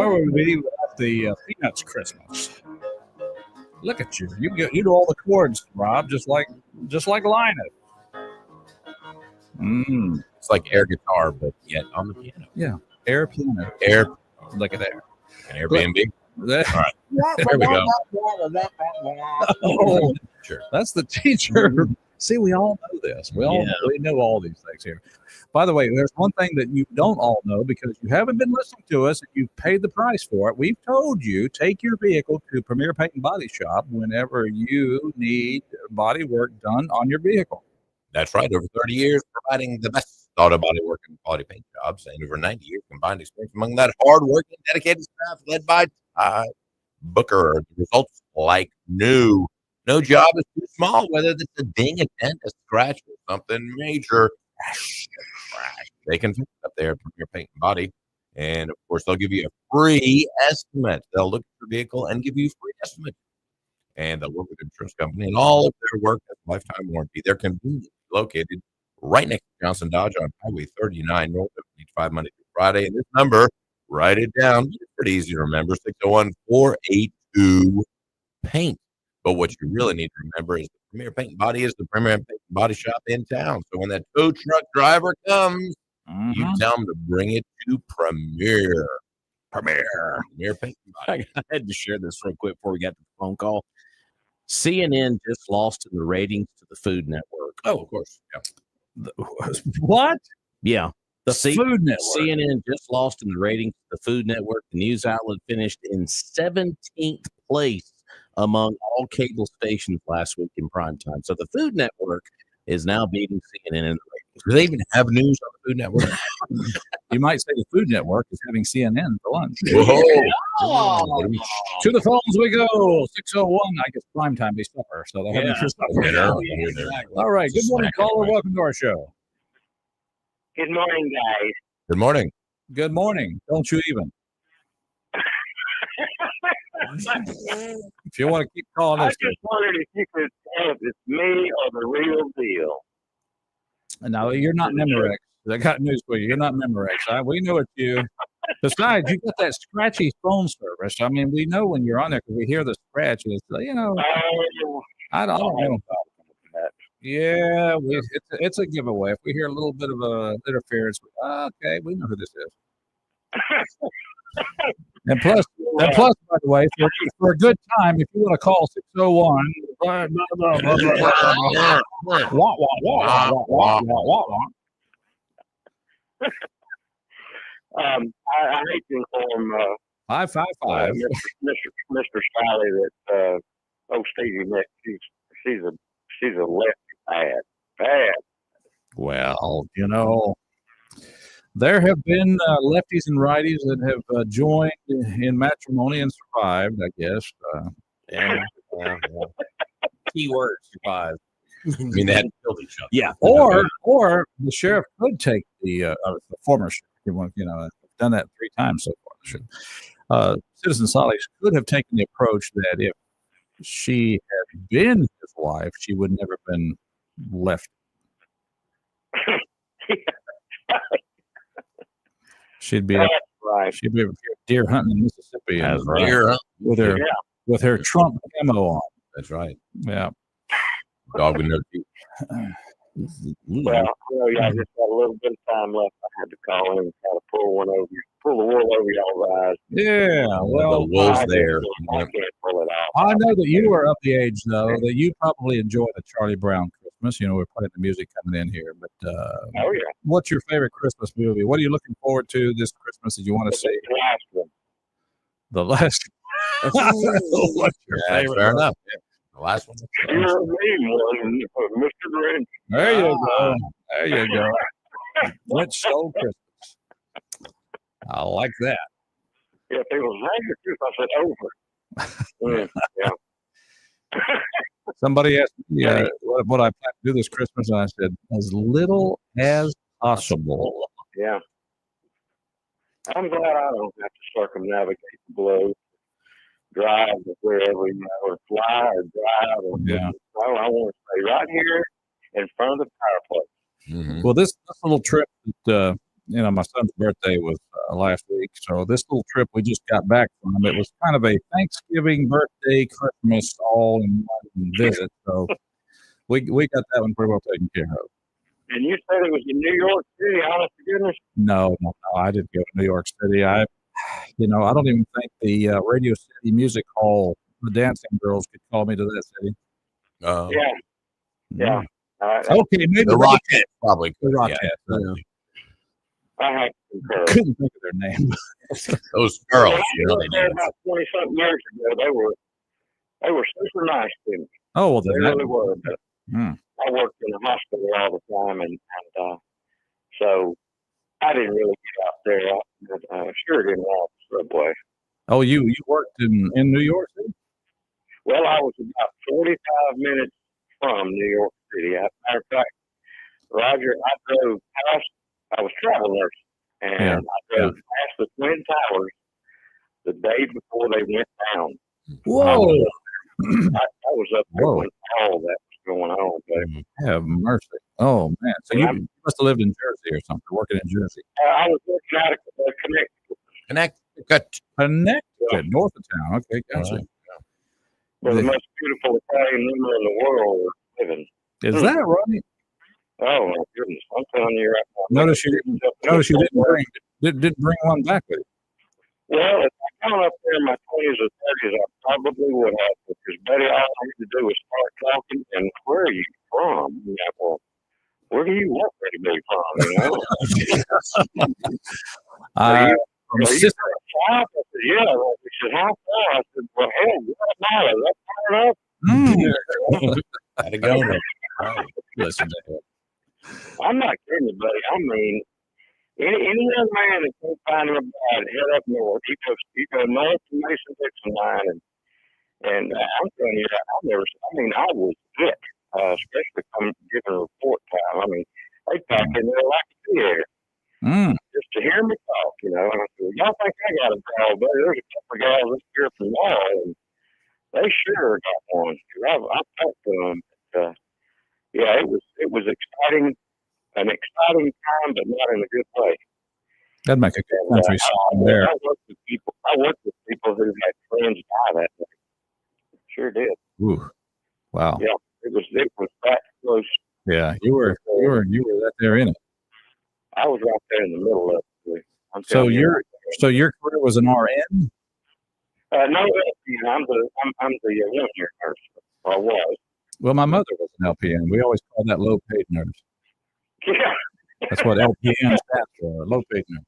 would we be without the Peanuts Christmas? Look at you. You do all the chords, Rob, just like Linus. It's like air guitar, but yet on the piano. Yeah. Air piano. Air. Look at there. An Airbnb. That, All right. There we go. oh, Sure. that's the teacher. See, we all know this. We know all these things here. By the way, there's one thing that you don't all know because you haven't been listening to us and you've paid the price for it. We've told you take your vehicle to Premier Paint and Body Shop whenever you need body work done on your vehicle. That's right. Over 30 years, providing the best auto body work and quality paint jobs, and over 90 years combined experience among that hard-working, dedicated staff led by Ty Booker. The results like new. No job is too small, whether it's a ding, a dent, a scratch, or something major. They can fix it up there from your paint and body. And of course, they'll give you a free estimate. They'll look at your vehicle and give you a free estimate. And they'll work with the insurance company, and all of their work has a lifetime warranty. They're conveniently located right next to Johnson Dodge on Highway 39 North of 85 Monday through Friday. And this number, write it down. pretty easy to remember. 601-482-PAINT. But what you really need to remember is the Premier Paint and Body is the premier paint and body shop in town. So when that tow truck driver comes, you tell him to bring it to Premier Paint and Body. I had to share this real quick before we got to the phone call. CNN just lost in the ratings to the Food Network. Oh, of course. Yeah. What? Yeah. The Food Network. CNN just lost in the ratings to the Food Network. The news outlet finished in 17th place among all cable stations last week in prime time. So the Food Network is now beating CNN in the ratings. Do they even have news on the Food Network? You might say the Food Network is having CNN for lunch. Whoa. To the phones we go. 601. I guess prime time be supper. So they're having supper. All right. Good morning, caller. Welcome to our show. Good morning, guys. Good morning. Good morning. Don't you even. If you want to keep calling I us. just wondered if you could tell if it's me or the real deal. No, you're not Memorex. I got news for you. You're not Memorex. We know it's you. Besides, you got that scratchy phone service. I mean, we know when you're on there because we hear the scratch. It's, you know, I don't know. Yeah, it's a giveaway. If we hear a little bit of interference, okay, we know who this is. And plus, by the way, for a good time, if you want to call 601, I hate to inform 555 Mr. Stiley that Stevie Nick, she's a lefty bad. Well, you know, there have been lefties and righties that have joined in matrimony and survived, I guess. Yeah. Keyword survive. I mean, they hadn't killed each other. Yeah. Or the sheriff could take the former sheriff. You know, done that 3 times so far. Citizen Solis could have taken the approach that if she had been his wife, she would never have been left. She'd be right. She'd be deer hunting in Mississippi and Deer with her Trump camo on. That's right. Yeah. Dog with no teeth. Well, y'all just got a little bit of time left. I had to call in and kind of pull the wool over y'all's eyes. Yeah, well, the wool's there. I can't pull it off. I know that you are of the age, though, that you probably enjoy the Charlie Brown Christmas. You know, we're playing the music coming in here, but Oh, yeah. what's your favorite Christmas movie? What are you looking forward to this Christmas that you want to see? The last one. The last. What's your favorite? Fair enough. Yeah. The last one. You're a mean one, Mr. Grinch. There you go. There you go. Grinch Stole Christmas. I like that. If it was regular Christmas, I said over. Yeah. Somebody asked me what I plan to do this Christmas, and I said, as little as possible. Yeah. I'm glad I don't have to circumnavigate the globe, drive wherever, or fly or drive. Or Yeah. No, I want to stay right here in front of the fireplace. Mm-hmm. Well, this little trip that, my son's birthday was last week. So this little trip we just got back from, it was kind of a Thanksgiving, birthday, Christmas, all in one visit. So we got that one pretty well taken care of. And you said it was in New York City, honest to goodness? No, I didn't go to New York City. I don't even think the Radio City Music Hall, the dancing girls could call me to that city. Yeah. Okay, maybe The Rockettes probably. The Rockettes. Yeah. I have to concur. Couldn't think of their name. Those girls, Well, I was there about 20-something years ago. They were super nice to me. Oh, well, They then really were. But Hmm. I worked in the hospital all the time, and so I didn't really get out there. I sure didn't walk the subway. Oh, you worked in New York City? Well, I was about 45 minutes from New York City. As a matter of fact, Roger, I was travel nurse, and I drove past the Twin Towers the day before they went down. Whoa! I was up there when all that was going on, baby. Have mercy. Oh, man. So you must have lived in Jersey or something, working in Jersey. I was working out of Connecticut. Connecticut, north of town. Okay, gotcha. Right. Where the most beautiful Italian women in the world are living. Is that right? Oh my goodness! I'm telling you right now. Notice you didn't bring one back with you. Well, if I come up there in my 20s or 30s, I probably would have, because Betty, all I had to do was start talking, and where are you from? Yeah, well, where do you want me to be from, you know? Are you from South? I said, yeah. She said, how far? I said, well, hell, what about it? That's far enough. Gotta go. Right. Listen to him. I'm not kidding you, buddy. I mean, any young man that can't find him a bride, head up north. He goes north to Mason-Dixon line, and I'm telling you, I was sick, especially come giving report time. I mean, they pack in there like a theater. Just to hear me talk, you know. And I said, y'all think I got a draw, but there's a couple of guys up here from y'all, and they sure got one. I talked to them. But, yeah, it was exciting. An exciting time, but not in a good way. That'd make a good country song there. I worked with people who had friends die that day. Sure did. Ooh, wow. Yeah, it was that close. Yeah, you were right there in it. I was right there in the middle of it. So your career was an RN? No, I'm the 1 year nurse. Or was. Well, my mother was an LPN. We always call that low paid nurse. Yeah. That's what LPN stands for, low paid nurse.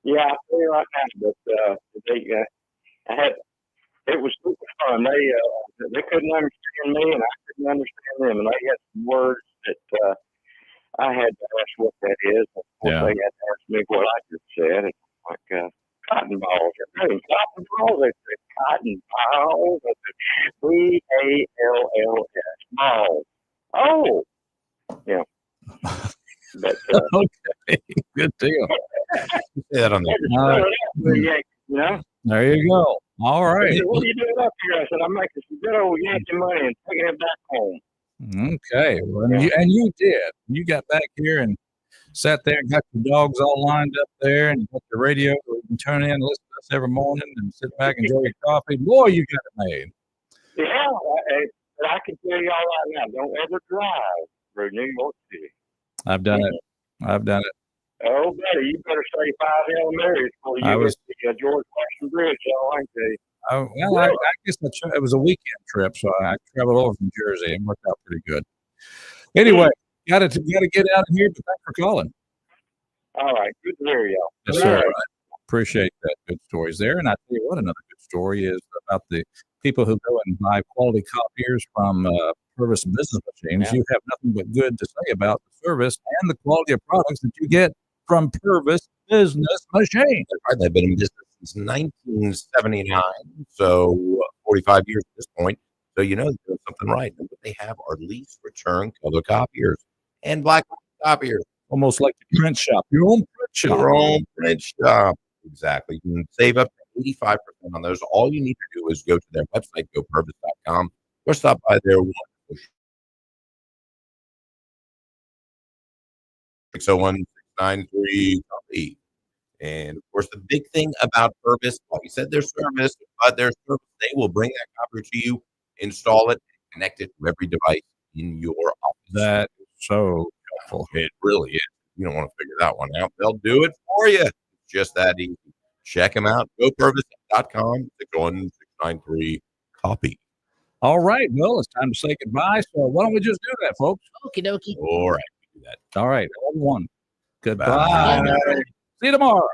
Yeah, I'll tell you right now, but it was super fun. They couldn't understand me, and I couldn't understand them, and they had some words that I had to ask what that is. Of course, they had to ask me what I just said. It's like cotton balls. Cotton balls. They said cotton balls. They said BALLS balls. Oh, yeah. But okay, good deal. Yeah, on you know. There you go. All right. Said, what are you doing up here? I said, I'm making some good old Yankee money and taking it back home. Okay. Well, and you did. You got back here and sat there and got your dogs all lined up there, and you got the radio where you can turn in and listen to us every morning and sit back and enjoy your coffee. Boy, you got it made. Yeah, but I can tell you all right now, don't ever drive through New York City. I've done it. Oh, buddy, you better say 5 Hail Marys before you hit the George Washington Bridge, y'all, I can tell you. Oh, well, I guess it was a weekend trip, so I traveled over from Jersey and worked out pretty good. Anyway, got to get out of here, but thanks for calling. All right, good to hear y'all. Yes, sir. Right. Appreciate that. Good stories there. And I tell you what, another good story is about the people who go and buy quality copiers from Purvis Business Machines. You have nothing but good to say about the service and the quality of products that you get from Purvis Business Machines. Right, they've been in business since 1979, so 45 years at this point. So you know they're doing something right. And what they have are lease return color copiers and black copiers. Almost like the print shop. Your own print shop. Your own print shop. Exactly. You can save up to 85% on those. All you need to do is go to their website, gopurvis.com, or stop by their 601-693 copy. And of course, the big thing about Purvis, like you said, their service, they will bring that copy to you, install it, and connect it to every device in your office. That is so helpful. It really is. You don't want to figure that one out. They'll do it for you. It's just that easy. Check them out. GoPurvis.com, 601-693 copy. All right. Well, it's time to say goodbye. So why don't we just do that, folks? Okie dokie. All right. We do that. All right. Everyone. Goodbye. Bye. See you tomorrow.